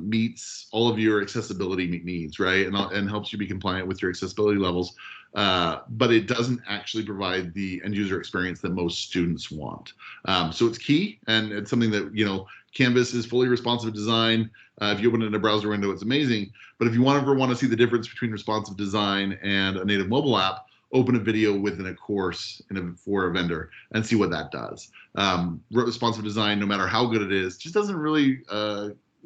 meets all of your accessibility needs, right? And helps you be compliant with your accessibility levels. But it doesn't actually provide the end user experience that most students want. So it's key, and it's something that, Canvas is fully responsive design. If you open it in a browser window, it's amazing. But if you ever want to see the difference between responsive design and a native mobile app, open a video within a course for a vendor and see what that does. Responsive design, no matter how good it is, just doesn't really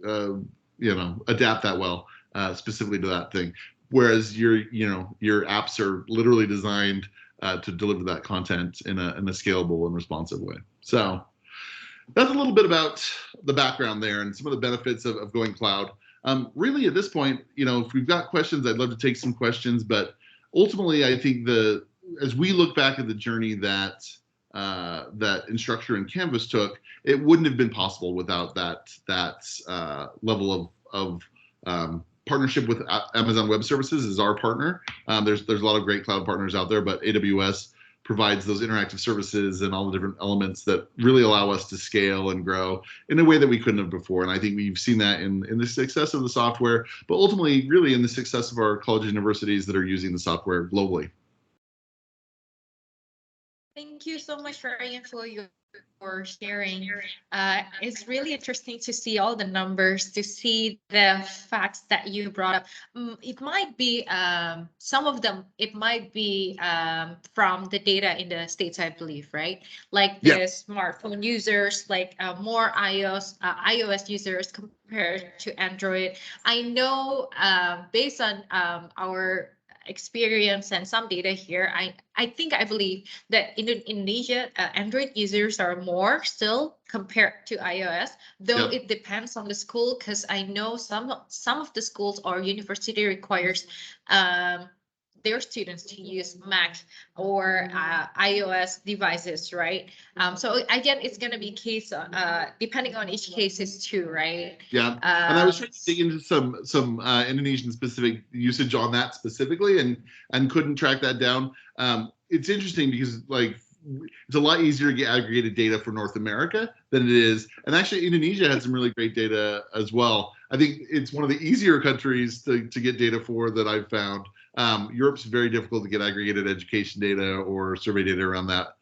adapt that well specifically to that thing. Whereas your apps are literally designed to deliver that content in a scalable and responsive way. So that's a little bit about the background there and some of the benefits of going cloud. Really, at this point, if we've got questions, I'd love to take some questions. But ultimately, I think as we look back at the journey that Instructure and Canvas took, it wouldn't have been possible without that level of partnership with Amazon Web Services as our partner. There's a lot of great cloud partners out there, but AWS provides those interactive services and all the different elements that really allow us to scale and grow in a way that we couldn't have before. And I think we've seen that in the success of the software, but ultimately really in the success of our college and universities that are using the software globally. Thank you so much, Ryan, for sharing. It's really interesting to see all the numbers, to see the facts that you brought up. It might be some of them. It might be from the data in the States, I believe, right? Like the smartphone users, like more iOS users compared to Android. I know based on our experience and some data here, I believe that in Indonesia, Android users are more still compared to iOS, though it depends on the school, because I know some of the schools or university requires their students to use Mac or iOS devices, right? So again, it's going to be case depending on each cases too, right? Yeah, and I was trying to dig into some Indonesian specific usage on that specifically, and couldn't track that down. It's interesting because it's a lot easier to get aggregated data for North America than it is, and actually Indonesia had some really great data as well. I think it's one of the easier countries to get data for that I've found. Europe's very difficult to get aggregated education data or survey data around that.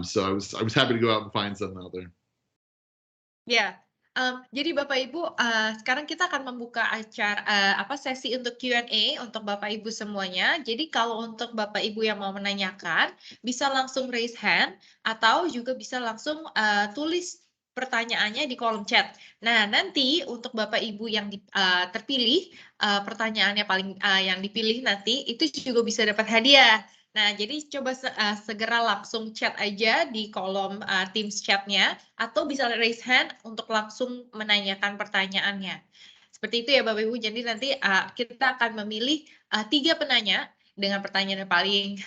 So I was happy to go out and find something out there. Yeah. Jadi Bapak Ibu, sekarang kita akan membuka acara sesi untuk Q&A untuk Bapak Ibu semuanya. Jadi kalau untuk Bapak Ibu yang mau menanyakan, bisa langsung raise hand atau juga bisa langsung tulis pertanyaannya di kolom chat. Nah, nanti untuk Bapak Ibu yang terpilih, pertanyaannya yang dipilih nanti itu juga bisa dapat hadiah. Nah, jadi coba segera langsung chat aja di kolom Teams chatnya, atau bisa raise hand untuk langsung menanyakan pertanyaannya. Seperti itu ya Bapak Ibu, jadi nanti kita akan memilih 3 penanya dengan pertanyaan yang paling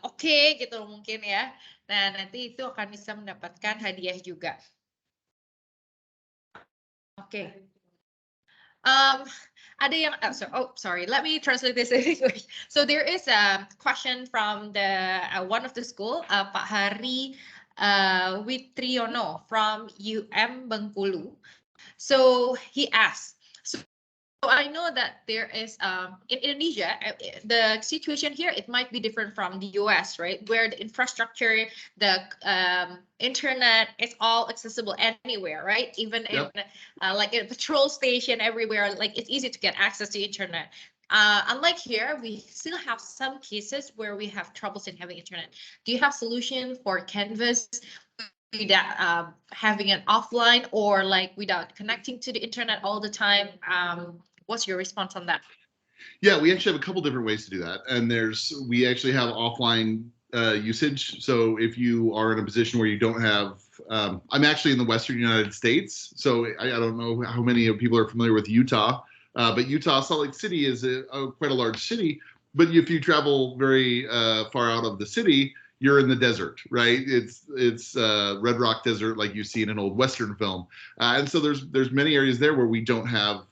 oke gitu mungkin ya. Nah, nanti itu akan bisa mendapatkan hadiah juga. Oke. Ada yang, sorry, let me translate this in English. So there is a question from the one of the school, Pak Hari Witriono from UM Bengkulu. So he asked, so I know that there is in Indonesia, the situation here, it might be different from the US, right? Where the infrastructure, the internet is all accessible anywhere, right? Even Yep. in like a petrol station, everywhere, like it's easy to get access to internet. Unlike here, we still have some cases where we have troubles in having internet. Do you have solution for Canvas without having an offline or like without connecting to the internet all the time? What's your response on that? Yeah, we actually have a couple different ways to do that. And we actually have offline usage. So if you are in a position where you don't have, I'm actually in the Western United States. So I don't know how many people are familiar with Utah, but Utah, Salt Lake City is quite a large city. But if you travel very far out of the city, you're in the desert, right? It's Red Rock Desert, like you see in an old Western film, and so there's many areas there where we don't have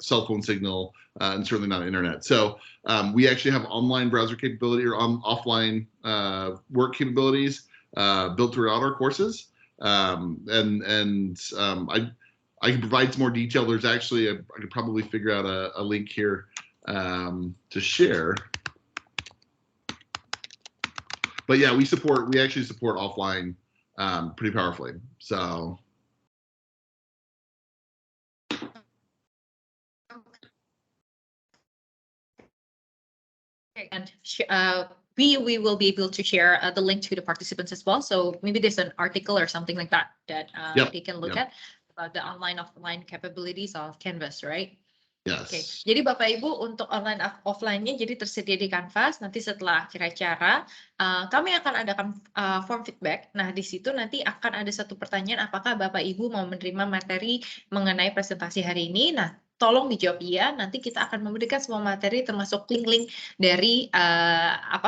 cell phone signal, and certainly not internet. So we actually have online browser capability or offline work capabilities built throughout our courses, and I can provide some more detail. There's actually I could probably figure out a link here to share. But yeah, we actually support offline pretty powerfully. So. And we will be able to share the link to the participants as well. So maybe there's an article or something like that Yep. they can look at about the online offline capabilities of Canvas, right? Yes. Oke, jadi Bapak Ibu untuk online offline-nya jadi tersedia di Canvas. Nanti setelah akhir acara, kami akan adakan form feedback. Nah, di situ nanti akan ada satu pertanyaan, apakah Bapak Ibu mau menerima materi mengenai presentasi hari ini? Nah, tolong dijawab iya. Nanti kita akan memberikan semua materi termasuk link-link dari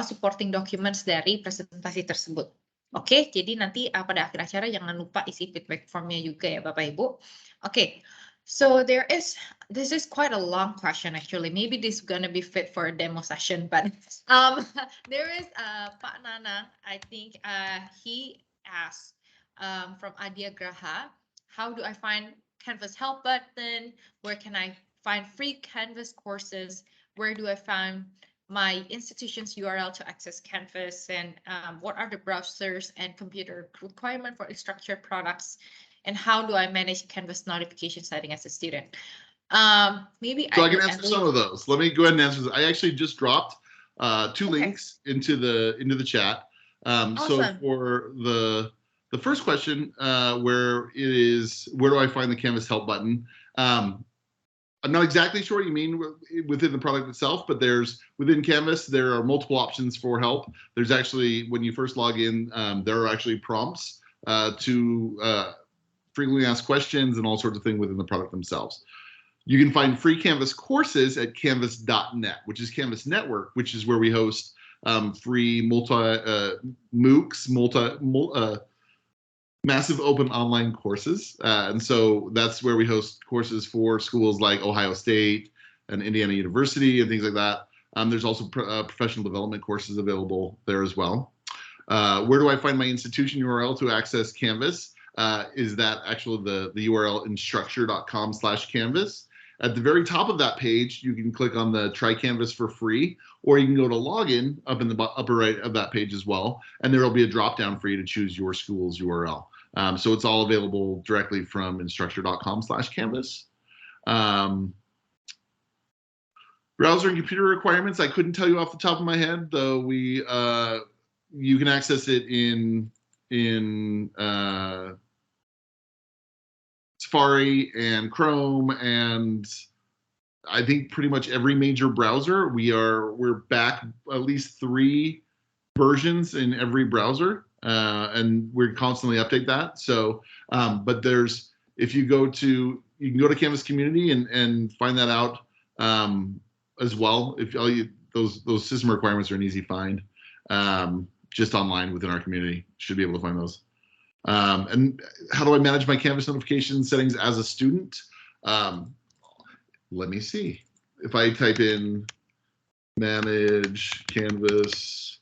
supporting documents dari presentasi tersebut. Oke, jadi nanti pada akhir acara jangan lupa isi feedback formnya juga ya Bapak Ibu. Oke. So this is quite a long question actually. Maybe this is gonna be fit for a demo session, but there is Pak Nanang, I think he asked from Adia Graha, how do I find Canvas help button? Where can I find free Canvas courses? Where do I find my institution's URL to access Canvas? And what are the browsers and computer requirement for Instructure products? And how do I manage Canvas notification setting as a student? Maybe so I can answer some of those. Let me go ahead and answer this. I actually just dropped two links into the chat. Awesome. So for the first question, where do I find the Canvas help button? I'm not exactly sure what you mean within the product itself, but within Canvas, there are multiple options for help. There's actually, when you first log in, there are actually prompts to frequently asked questions and all sorts of things within the product themselves. You can find free Canvas courses at canvas.net, which is Canvas Network, which is where we host free MOOCs, massive open online courses. And so that's where we host courses for schools like Ohio State and Indiana University and things like that. There's also professional development courses available there as well. Where do I find my institution URL to access Canvas? Is that actually the URL instructure.com/Canvas. At the very top of that page, you can click on the Try Canvas for free, or you can go to Login up in the upper right of that page as well, and there will be a drop-down for you to choose your school's URL. So it's all available directly from instructure.com/Canvas. Browser and computer requirements, I couldn't tell you off the top of my head, though you can access it in Safari and Chrome, and I think pretty much every major browser. We're back at least 3 versions in every browser, and we're constantly update that. So, but you can go to Canvas Community and find that out as well. those system requirements are an easy find. Just online within our community, should be able to find those. And how do I manage my Canvas notification settings as a student? Let me see. If I type in manage Canvas,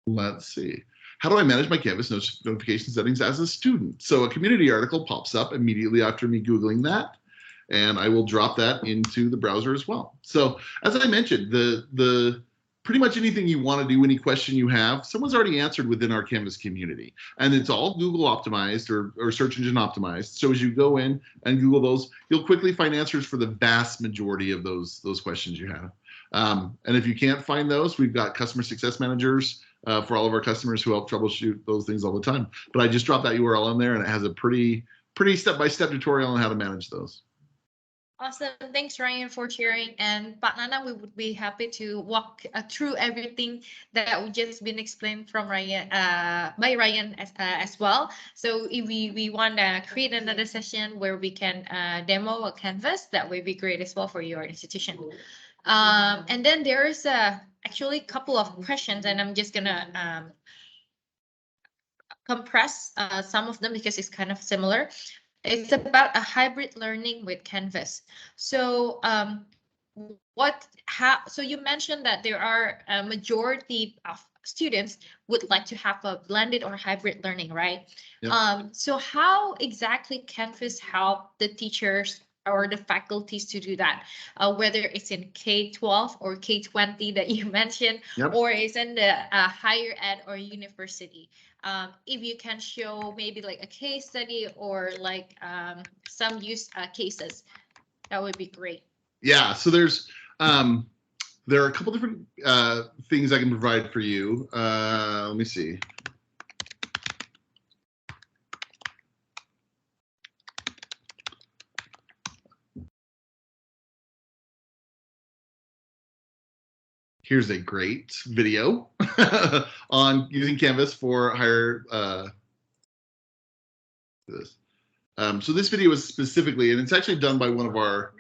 let's see. How do I manage my Canvas notification settings as a student? So a community article pops up immediately after me Googling that, and I will drop that into the browser as well. So as I mentioned, the pretty much anything you want to do, any question you have, someone's already answered within our Canvas community. And it's all Google optimized or search engine optimized. So as you go in and Google those, you'll quickly find answers for the vast majority of those questions you have. And if you can't find those, we've got customer success managers for all of our customers who help troubleshoot those things all the time. But I just dropped that URL in there, and it has a pretty step-by-step tutorial on how to manage those. Awesome. Thanks, Ryan, for sharing. And Pak Nana, we would be happy to walk through everything that we just been explained from Ryan, by Ryan as well. So if we want to create another session where we can demo a canvas, that would be great as well for your institution. And then there's actually a couple of questions, and I'm just gonna compress some of them because it's kind of similar. It's about a hybrid learning with Canvas. So so you mentioned that there are a majority of students would like to have a blended or hybrid learning, right? Yep. So how exactly Canvas help the teachers or the faculties to do that, whether it's in K-12 or K-20 that you mentioned, yep, or it's in the higher ed or university. If you can show maybe like a case study or like some use cases, that would be great. Yeah, so there are a couple different things I can provide for you. Let me see. Here's a great video on using Canvas for higher this. So this video is specifically, and it's actually done by one of our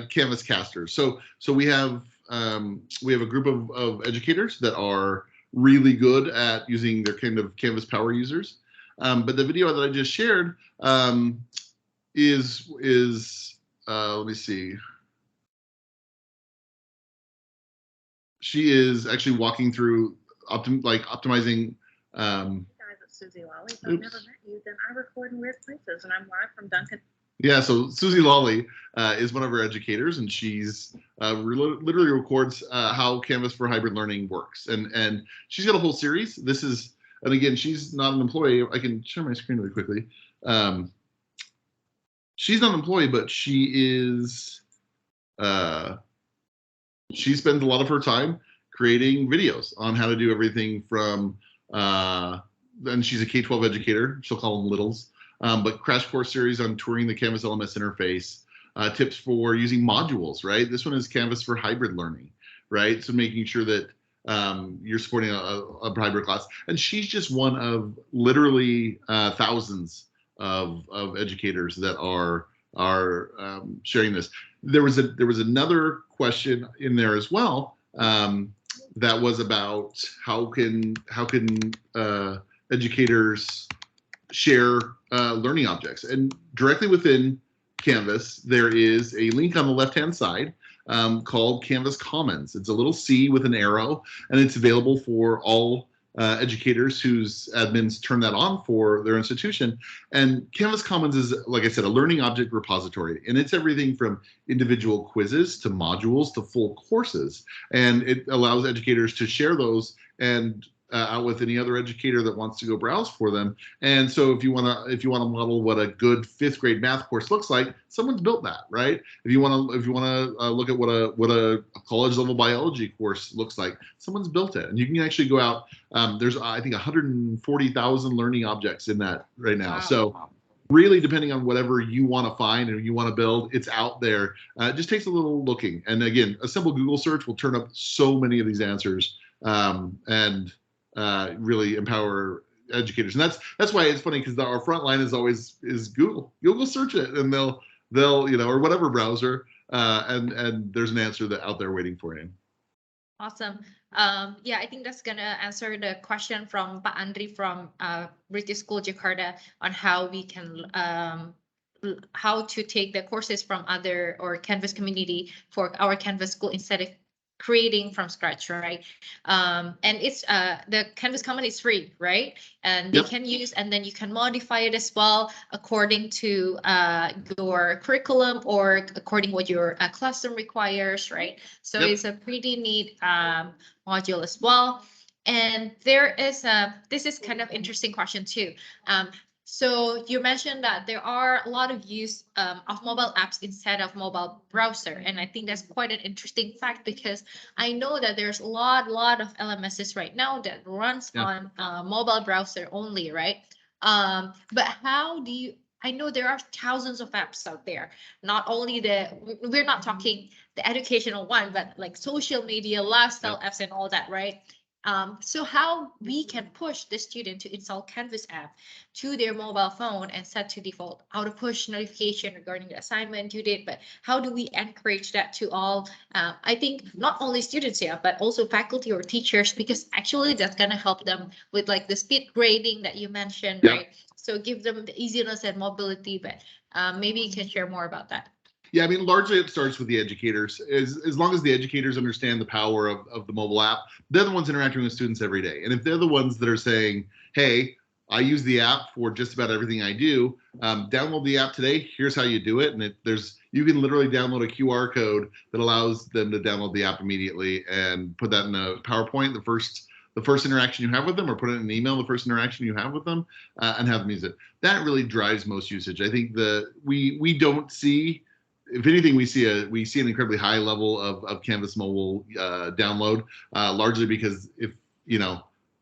Canvas casters. So we have a group of educators that are really good at using their kind of Canvas power users. But the video that I just shared is let me see. She is actually walking through optimizing. Susie Lolly. If I've never met you, then I record in weird places, and I'm live from Duncan. Yeah, so Susie Lolly is one of our educators, and she's literally records how Canvas for hybrid learning works, and she's got a whole series. This is, and again, she's not an employee. I can share my screen really quickly. She's not an employee, but she is. She spends a lot of her time creating videos on how to do everything from. And she's a K-12 educator. She'll call them littles. But crash course series on touring the Canvas LMS interface, tips for using modules, right? This one is Canvas for hybrid learning, right? So making sure that you're supporting a hybrid class. And she's just one of literally thousands of educators that are sharing this. There was another question in there as well that was about how can educators share learning objects. And directly within Canvas, there is a link on the left-hand side called Canvas Commons. It's a little C with an arrow, and it's available for all educators whose admins turn that on for their institution. And Canvas Commons is, like I said, a learning object repository, and it's everything from individual quizzes to modules to full courses. And it allows educators to share those and out with any other educator that wants to go browse for them. And so if you want to model what a good 5th grade math course looks like, someone's built that, right? If you want to look at what a college level biology course looks like, someone's built it. And you can actually go out. There's I think 140,000 learning objects in that right now. Wow. So really, depending on whatever you want to find and you want to build, it's out there. It just takes a little looking. And again, a simple Google search will turn up so many of these answers. And really empower educators, and that's why it's funny, because our front line is Google. Google search it, and they'll or whatever browser, and there's an answer that out there waiting for you. Awesome. Yeah, I think that's gonna answer the question from Pak Andri from British School Jakarta on how we can how to take the courses from other or Canvas community for our Canvas school instead of creating from scratch, right? And it's the Canvas Common is free, right? And they can use, and then you can modify it as well according to your curriculum or according what your classroom requires, right? So it's a pretty neat module as well. And there is this is kind of interesting question too. So you mentioned that there are a lot of use of mobile apps instead of mobile browser. And I think that's quite an interesting fact, because I know that there's a lot of LMSs right now that runs on mobile browser only, right? But how do you, I know there are thousands of apps out there, not only we're not talking the educational one, but like social media, lifestyle apps and all that, right? So how we can push the student to install Canvas app to their mobile phone and set to default auto push notification regarding the assignment due date, but how do we encourage that to all, I think not only students, but also faculty or teachers, because actually that's going to help them with like the speed grading that you mentioned, right? So give them the easiness and mobility, but maybe you can share more about that. Yeah, I mean, largely it starts with the educators. As long as the educators understand the power of the mobile app, they're the ones interacting with students every day. And if they're the ones that are saying, hey, I use the app for just about everything I do, download the app today, here's how you do it. And you can literally download a QR code that allows them to download the app immediately and put that in a PowerPoint, the first interaction you have with them, or put it in an email, the first interaction you have with them, and have them use it. That really drives most usage. I think we don't see, if anything, we see an incredibly high level of Canvas mobile download, largely because if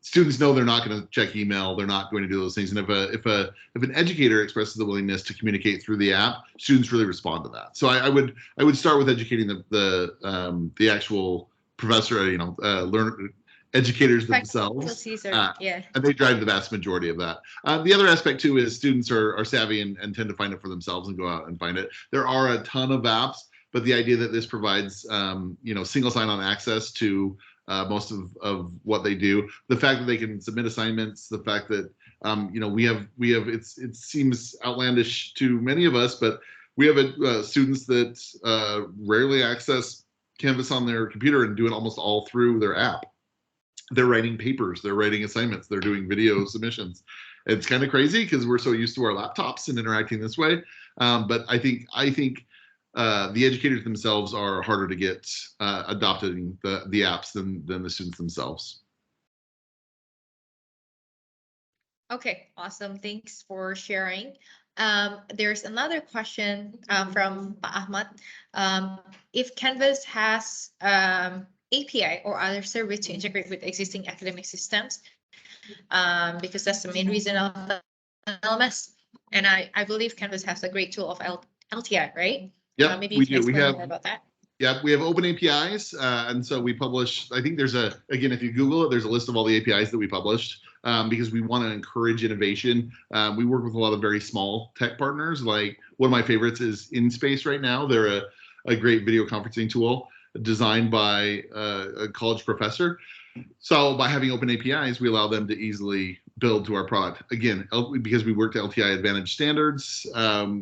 students know they're not going to check email, they're not going to do those things, and if an educator expresses the willingness to communicate through the app, students really respond to that. So I would start with educating the actual professor, educators themselves, and they drive the vast majority of that. The other aspect too is students are savvy and tend to find it for themselves and go out and find it. There are a ton of apps, but the idea that this provides single sign-on access to most of what they do, the fact that they can submit assignments, the fact that we have it seems outlandish to many of us, but we have students that rarely access Canvas on their computer and do it almost all through their app. They're writing papers, they're writing assignments, they're doing video submissions. It's kind of crazy because we're so used to our laptops and interacting this way. But I think the educators themselves are harder to get adopting the apps than the students themselves. Okay, awesome. Thanks for sharing. There's another question from Pa Ahmad. If Canvas has API or other service to integrate with existing academic systems, because that's the main reason of the LMS. And I believe Canvas has a great tool of LTI, right? Yeah, maybe you can explain more about that. Yeah, we have open APIs, and so we publish, I think there's again, if you Google it, there's a list of all the APIs that we published, because we want to encourage innovation. We work with a lot of very small tech partners. Like one of my favorites is InSpace right now. They're a great video conferencing tool designed by a college professor. So by having open APIs, we allow them to easily build to our product. Again, because we work to LTI Advantage standards,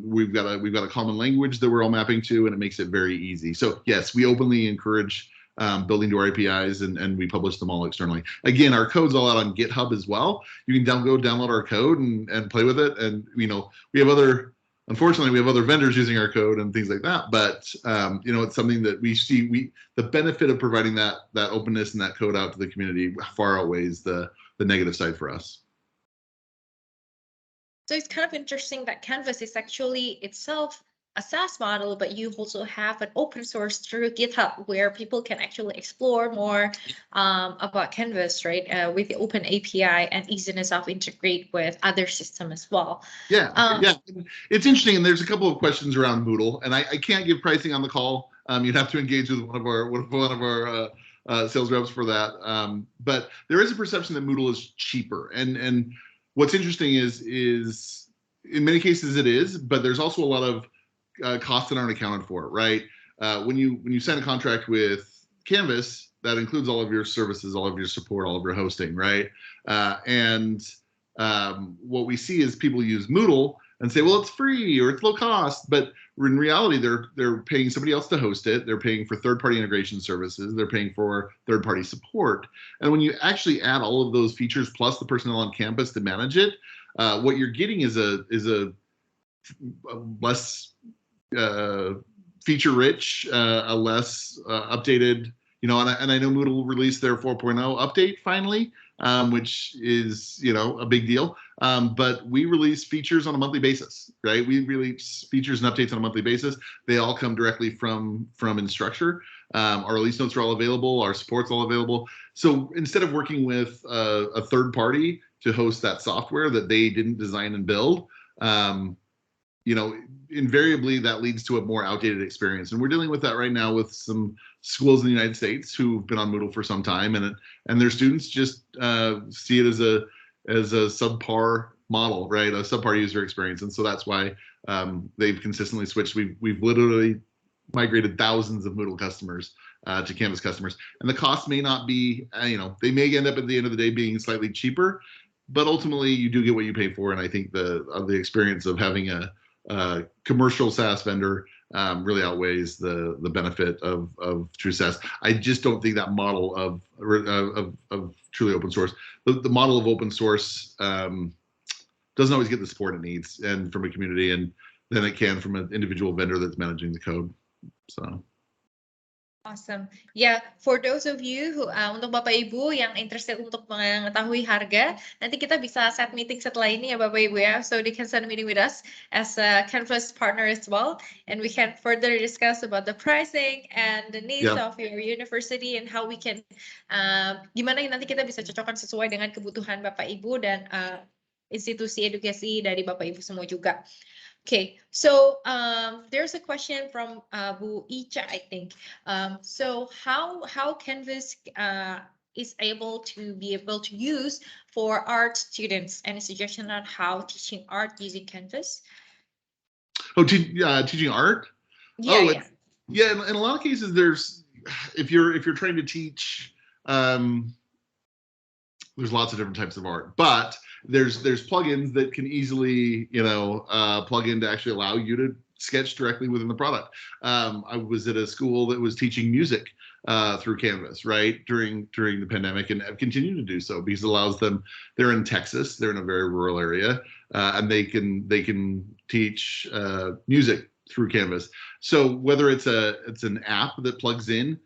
we've got a common language that we're all mapping to, and it makes it very easy. So yes, we openly encourage building to our APIs, and we publish them all externally. Again, our code's all out on GitHub as well. You can download our code and play with it. And unfortunately, we have other vendors using our code and things like that. But it's something that we see. The benefit of providing that openness and that code out to the community far outweighs the negative side for us. So it's kind of interesting that Canvas is actually itself a SaaS model, but you also have an open source through GitHub where people can actually explore more about Canvas, right? With the open API and easiness of integrate with other systems as well. Yeah, it's interesting, and there's a couple of questions around Moodle, and I can't give pricing on the call. You'd have to engage with one of our sales reps for that. But there is a perception that Moodle is cheaper, and what's interesting is in many cases it is, but there's also a lot of costs that aren't accounted for, right? When you sign a contract with Canvas, that includes all of your services, all of your support, all of your hosting, right? And what we see is people use Moodle and say, well, it's free or it's low cost, but in reality, they're paying somebody else to host it. They're paying for third-party integration services. They're paying for third-party support. And when you actually add all of those features plus the personnel on campus to manage it, what you're getting is a less feature rich, a less updated, and I know Moodle released their 4.0 update finally, which is, a big deal. But we release features on a monthly basis, right? We release features and updates on a monthly basis. They all come directly from Instructure. Our release notes are all available. Our support's all available. So instead of working with a third party to host that software that they didn't design and build, invariably that leads to a more outdated experience. And we're dealing with that right now with some schools in the United States who've been on Moodle for some time, and their students just see it as a subpar model, right? A subpar user experience. And so that's why they've consistently switched. We've literally migrated thousands of Moodle customers to Canvas customers. And the cost may not be, they may end up at the end of the day being slightly cheaper, but ultimately you do get what you pay for. And I think the experience of having a commercial SaaS vendor really outweighs the benefit of true SaaS. I just don't think that model of truly open source, the model of open source doesn't always get the support it needs and from a community, and than it can from an individual vendor that's managing the code. So. Awesome. Yeah, for those of you who untuk Bapak Ibu yang interested untuk mengetahui harga, nanti kita bisa set meeting setelah ini ya Bapak Ibu ya. So they can set a meeting with us as a Canvas partner as well, and we can further discuss about the pricing and the needs of your university and how we can gimana nanti kita bisa cocokkan sesuai dengan kebutuhan Bapak Ibu dan institusi edukasi dari Bapak Ibu semua juga. Okay, so there's a question from Bu Icha, I think. So how Canvas is able to use for art students? Any suggestion on how teaching art using Canvas? Oh, teaching art? Yeah, yeah. In a lot of cases, there's if you're trying to teach. There's lots of different types of art, but there's plugins that can easily, plug in to actually allow you to sketch directly within the product. I was at a school that was teaching music through Canvas, right, during the pandemic, and have continued to do so because it allows them. They're in Texas, they're in a very rural area, and they can teach music through Canvas. So whether it's an app that plugs in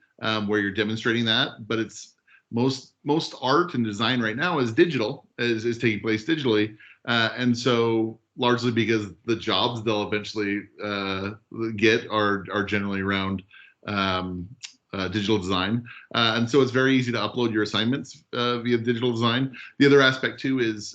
where you're demonstrating that, but it's most art and design right now is digital, is taking place digitally, and so largely because the jobs they'll eventually get are generally around digital design, and so it's very easy to upload your assignments via digital design. The other aspect too is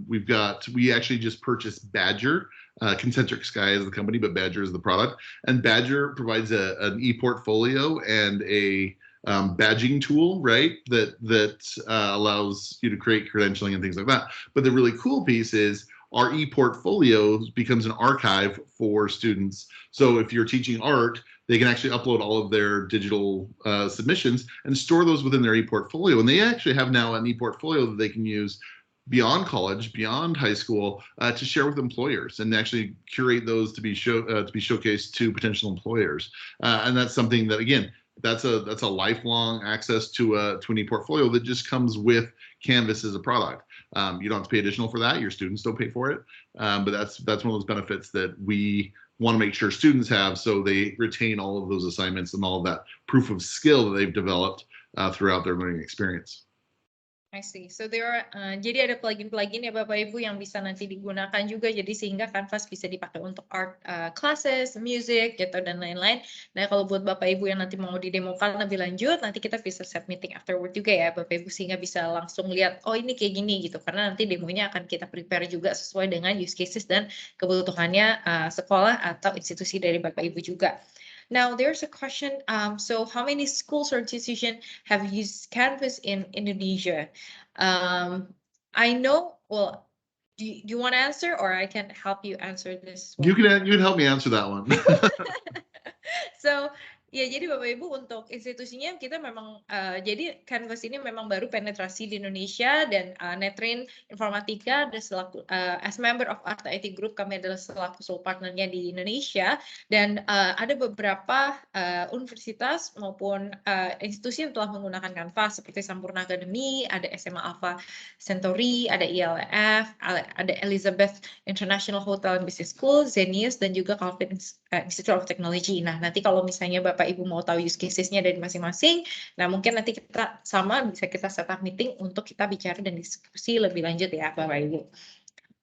we actually just purchased Badger. Concentric Sky is the company, but Badger is the product, and Badger provides an e-portfolio and a badging tool, right, that allows you to create credentialing and things like that. But the really cool piece is our e-portfolio becomes an archive for students. So if you're teaching art, they can actually upload all of their digital submissions and store those within their e-portfolio. And they actually have now an e-portfolio that they can use beyond college, beyond high school, to share with employers and actually curate those to be showcased to potential employers. And that's something that, again, that's a lifelong access to an e-portfolio that just comes with Canvas as a product. You don't have to pay additional for that. Your students don't pay for it. But that's one of those benefits that we want to make sure students have, so they retain all of those assignments and all of that proof of skill that they've developed throughout their learning experience. I see. So jadi ada plugin-plugin ya Bapak Ibu yang bisa nanti digunakan juga, jadi sehingga Canvas bisa dipakai untuk art classes, music gitu dan lain-lain. Nah kalau buat Bapak Ibu yang nanti mau didemokan lebih lanjut, nanti kita bisa set meeting afterward juga ya Bapak Ibu, sehingga bisa langsung lihat oh ini kayak gini gitu, karena nanti demonya akan kita prepare juga sesuai dengan use cases dan kebutuhannya sekolah atau institusi dari Bapak Ibu juga. Now there's a question, so how many schools or institutions have used Canvas in Indonesia? I know, well, you want to answer, or I can help you answer this one? You can help me answer that one. So, ya jadi Bapak Ibu untuk institusinya kita memang jadi Canvas ini memang baru penetrasi di Indonesia, dan Netrin Informatika ada selaku as member of Arta IT Group, kami adalah selaku sole partnernya di Indonesia, dan ada beberapa universitas maupun institusi yang telah menggunakan Canvas seperti Sampurna Academy, ada SMA Alpha Centauri, ada ILF, ada Elizabeth International Hotel and Business School, Zenius, dan juga Calvin Institute of Technology. Nah, nanti kalau misalnya Bapak Ibu mau tahu use casesnya dari masing-masing, nah mungkin nanti kita bisa kita set up meeting untuk kita bicara dan diskusi lebih lanjut ya Bapak Ibu.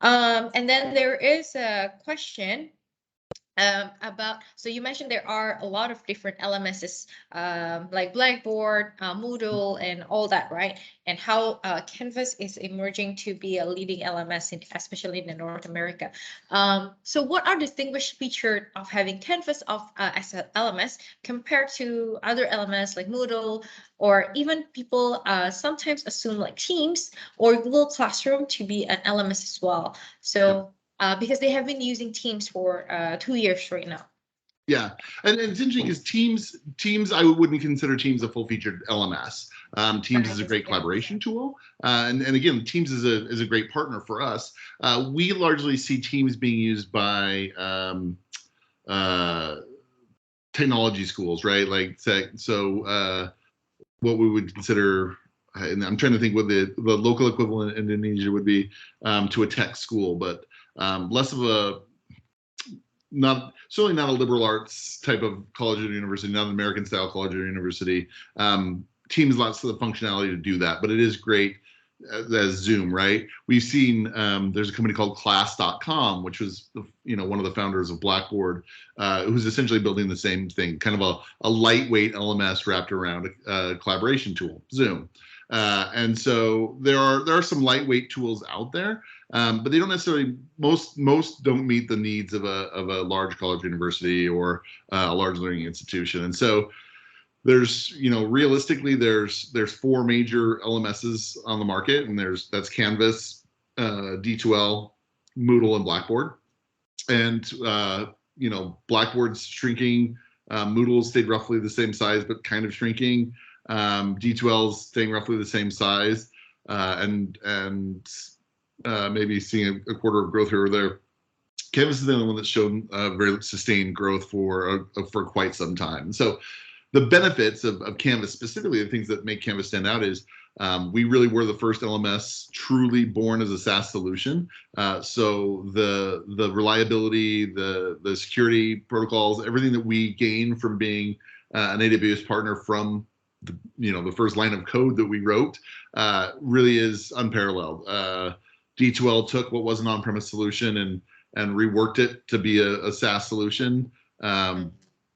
And then there is a question about, so you mentioned there are a lot of different LMSs like Blackboard, Moodle, and all that, right? And how Canvas is emerging to be a leading LMS, especially in North America. So what are distinguished features of having Canvas as an LMS compared to other LMS like Moodle, or even people sometimes assume like Teams or Google Classroom to be an LMS as well. So because they have been using Teams for 2 years right now. Yeah, and it's interesting because Teams, I wouldn't consider Teams a full-featured LMS. Teams is a great collaboration tool, and again, Teams is a great partner for us. We largely see Teams being used by technology schools, right? Like so, what we would consider. And I'm trying to think what the local equivalent in Indonesia would be to a tech school, but less of a certainly not a liberal arts type of college or university, not an American style college or university. Teams lots of the functionality to do that, but it is great as Zoom, right? We've seen there's a company called class.com, which was one of the founders of Blackboard, who's essentially building the same thing, kind of a lightweight LMS wrapped around a collaboration tool, Zoom. And so there are some lightweight tools out there, but they don't necessarily, most don't meet the needs of a large college university or a large learning institution. And so there's, realistically, there's 4 major LMSs on the market, and that's Canvas, D2L, Moodle, and Blackboard. And Blackboard's shrinking, Moodle stayed roughly the same size but kind of shrinking. D2L's staying roughly the same size, and maybe seeing a quarter of growth here or there. Canvas is the only one that's shown very sustained growth for quite some time. So the benefits of Canvas, specifically the things that make Canvas stand out, is we really were the first LMS truly born as a SaaS solution. So the reliability, the security protocols, everything that we gain from being an AWS partner from the first line of code that we wrote really is unparalleled. D2L took what was an on-premise solution and reworked it to be a SaaS solution.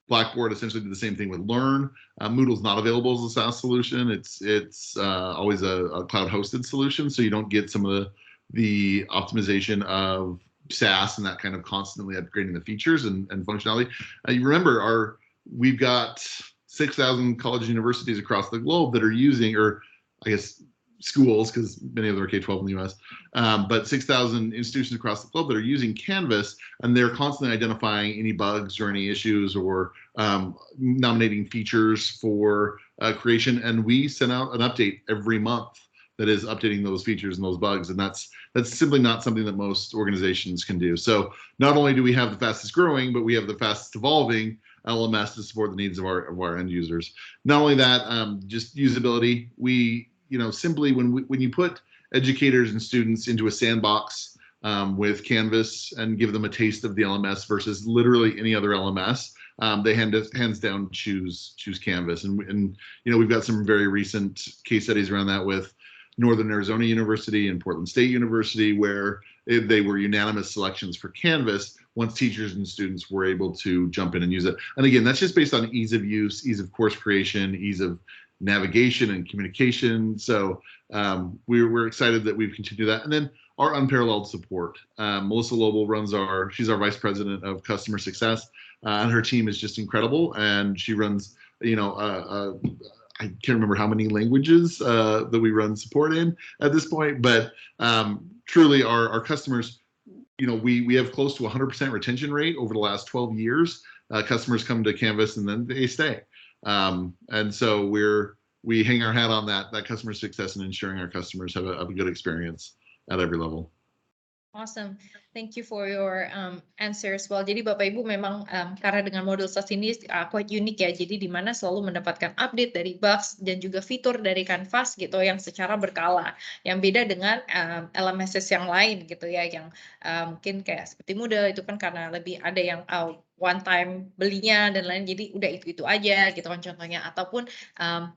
Blackboard essentially did the same thing with Learn. Moodle's not available as a SaaS solution. It's always a cloud-hosted solution, so you don't get some of the optimization of SaaS and that kind of constantly upgrading the features and functionality. You remember we've got 6,000 college universities across the globe that are using, or I guess schools, because many of them are K-12 in the US, but 6,000 institutions across the globe that are using Canvas, and they're constantly identifying any bugs or any issues or nominating features for creation. And we send out an update every month that is updating those features and those bugs. And that's simply not something that most organizations can do. So not only do we have the fastest growing, but we have the fastest evolving LMS to support the needs of our end users. Not only that, just usability. We, simply when you put educators and students into a sandbox with Canvas and give them a taste of the LMS versus literally any other LMS, they hands down choose Canvas. And we've got some very recent case studies around that with Northern Arizona University and Portland State University, where they were unanimous selections for Canvas once teachers and students were able to jump in and use it. And again, that's just based on ease of use, ease of course creation, ease of navigation and communication. So we're excited that we've continued that. And then our unparalleled support. Melissa Lobel she's our vice president of customer success, and her team is just incredible. And she runs, I can't remember how many languages that we run support in at this point, but truly our customers, we have close to 100% retention rate over the last 12 years. Customers come to Canvas and then they stay. And so we hang our hat on that customer success and ensuring our customers have a good experience at every level. Awesome. Thank you for your answer as well. Jadi Bapak Ibu memang karena dengan model SaaS ini quite unik ya. Jadi di mana selalu mendapatkan update dari bugs dan juga fitur dari Canvas gitu yang secara berkala. Yang beda dengan LMS yang lain gitu ya, yang mungkin kayak seperti Moodle itu kan karena lebih ada yang one time belinya dan lain, jadi udah itu aja gitu kan contohnya, ataupun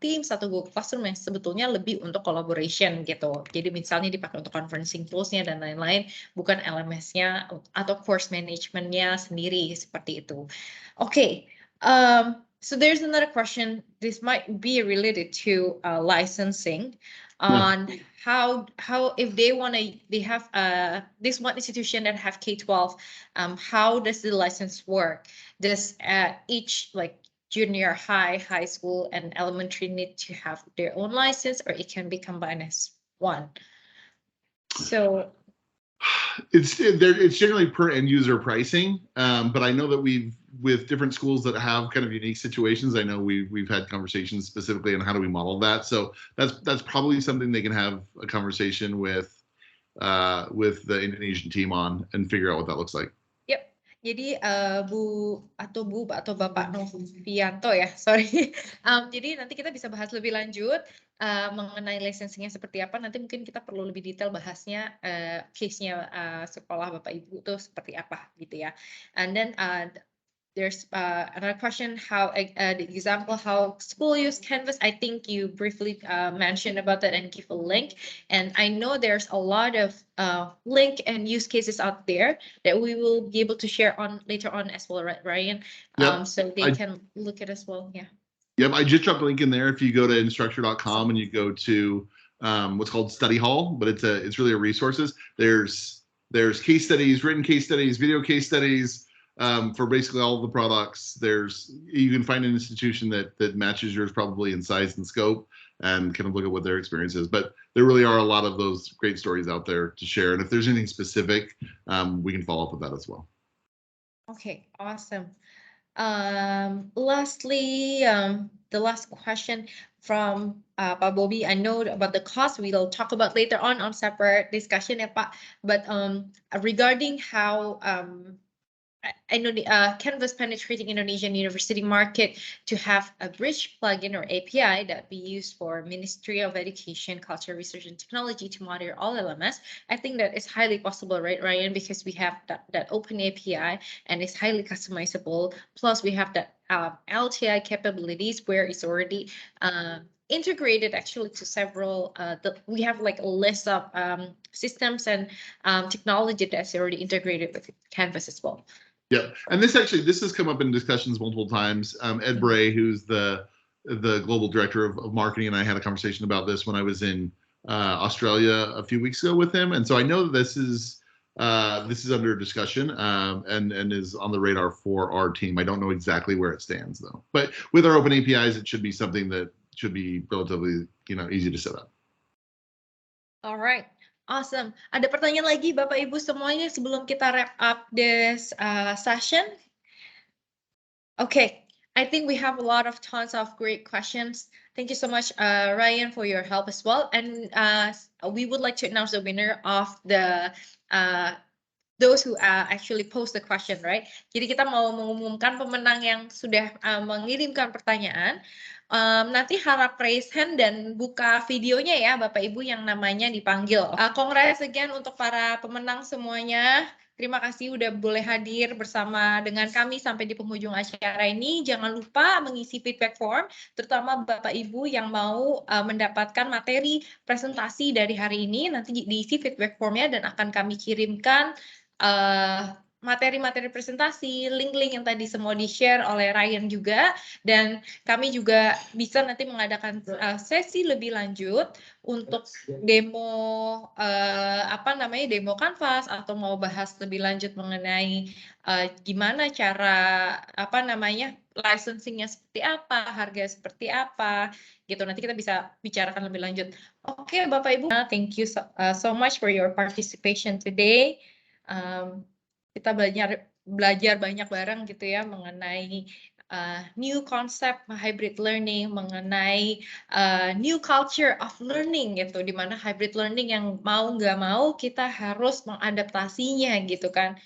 Teams atau Google Classroom yang sebetulnya lebih untuk collaboration gitu. Jadi misalnya dipakai untuk conferencing toolsnya dan lain-lain, bukan LMS-nya atau course management-nya sendiri seperti itu. Okay, so there's another question. This might be related to licensing on how if they have this one institution that have K-12, how does the license work? Does each like junior high school and elementary need to have their own license, or it can be combined as one? So it's generally per end user pricing, but I know that with different schools that have kind of unique situations, I know we've had conversations specifically on how do we model that. So that's probably something they can have a conversation with the Indonesian team on and figure out what that looks like. Yep. Jadi Bu atau Bapak Novianto ya, sorry. Jadi nanti kita bisa bahas lebih lanjut mengenai licensingnya seperti apa. Nanti mungkin kita perlu lebih detail bahasnya case-nya sekolah Bapak Ibu tuh seperti apa gitu ya. And then there's another question, how the example how school use Canvas. I think you briefly mentioned about that and give a link. And I know there's a lot of link and use cases out there that we will be able to share on later on as well, right, Ryan? Yep. So they can look at as well. Yeah. Yep, I just dropped a link in there. If you go to Instructure.com and you go to what's called Study Hall, but it's really a resources. There's case studies, written case studies, video case studies. For basically all of the products. You can find an institution that matches yours probably in size and scope and kind of look at what their experience is. But there really are a lot of those great stories out there to share. And if there's anything specific, we can follow up with that as well. Okay, awesome. Lastly, the last question from Pak Bobby. I know about the cost. We'll talk about later on separate discussion, ya Pak. But regarding how I know the Canvas penetrating Indonesian university market to have a bridge plugin or API that be used for Ministry of Education, Culture, Research, and Technology to monitor all LMS. I think that is highly possible, right, Ryan? Because we have that open API and it's highly customizable. Plus, we have that LTI capabilities where it's already integrated actually to several. We have like a list of systems and technology that's already integrated with Canvas as well. Yeah, and this has come up in discussions multiple times. Ed Bray, who's the global director of marketing, and I had a conversation about this when I was in Australia a few weeks ago with him, and so I know that this is under discussion and is on the radar for our team. I don't know exactly where it stands though, but with our open APIs, it should be something that should be relatively easy to set up. All right. Awesome. Ada pertanyaan lagi Bapak Ibu semuanya sebelum kita wrap up this session? Okay, I think we have a lot of tons of great questions. Thank you so much, Ryan, for your help as well. And we would like to announce the winner of the those who actually post the question, right? Jadi kita mau mengumumkan pemenang yang sudah mengirimkan pertanyaan. Nanti harap raise hand dan buka videonya ya Bapak Ibu yang namanya dipanggil. Congrats again untuk para pemenang semuanya. Terima kasih udah boleh hadir bersama dengan kami sampai di penghujung acara ini. Jangan lupa mengisi feedback form, terutama Bapak Ibu yang mau mendapatkan materi presentasi dari hari ini. Nanti diisi feedback formnya dan akan kami kirimkan materi-materi presentasi, link-link yang tadi semua di-share oleh Ryan juga, dan kami juga bisa nanti mengadakan sesi lebih lanjut untuk demo demo Canvas atau mau bahas lebih lanjut mengenai gimana cara licensing-nya seperti apa, harga seperti apa, gitu. Nanti kita bisa bicarakan lebih lanjut. Oke, Bapak Ibu, thank you so much for your participation today. Kita belajar banyak bareng gitu ya mengenai new concept hybrid learning, mengenai new culture of learning gitu, di mana hybrid learning yang mau nggak mau kita harus mengadaptasinya gitu kan.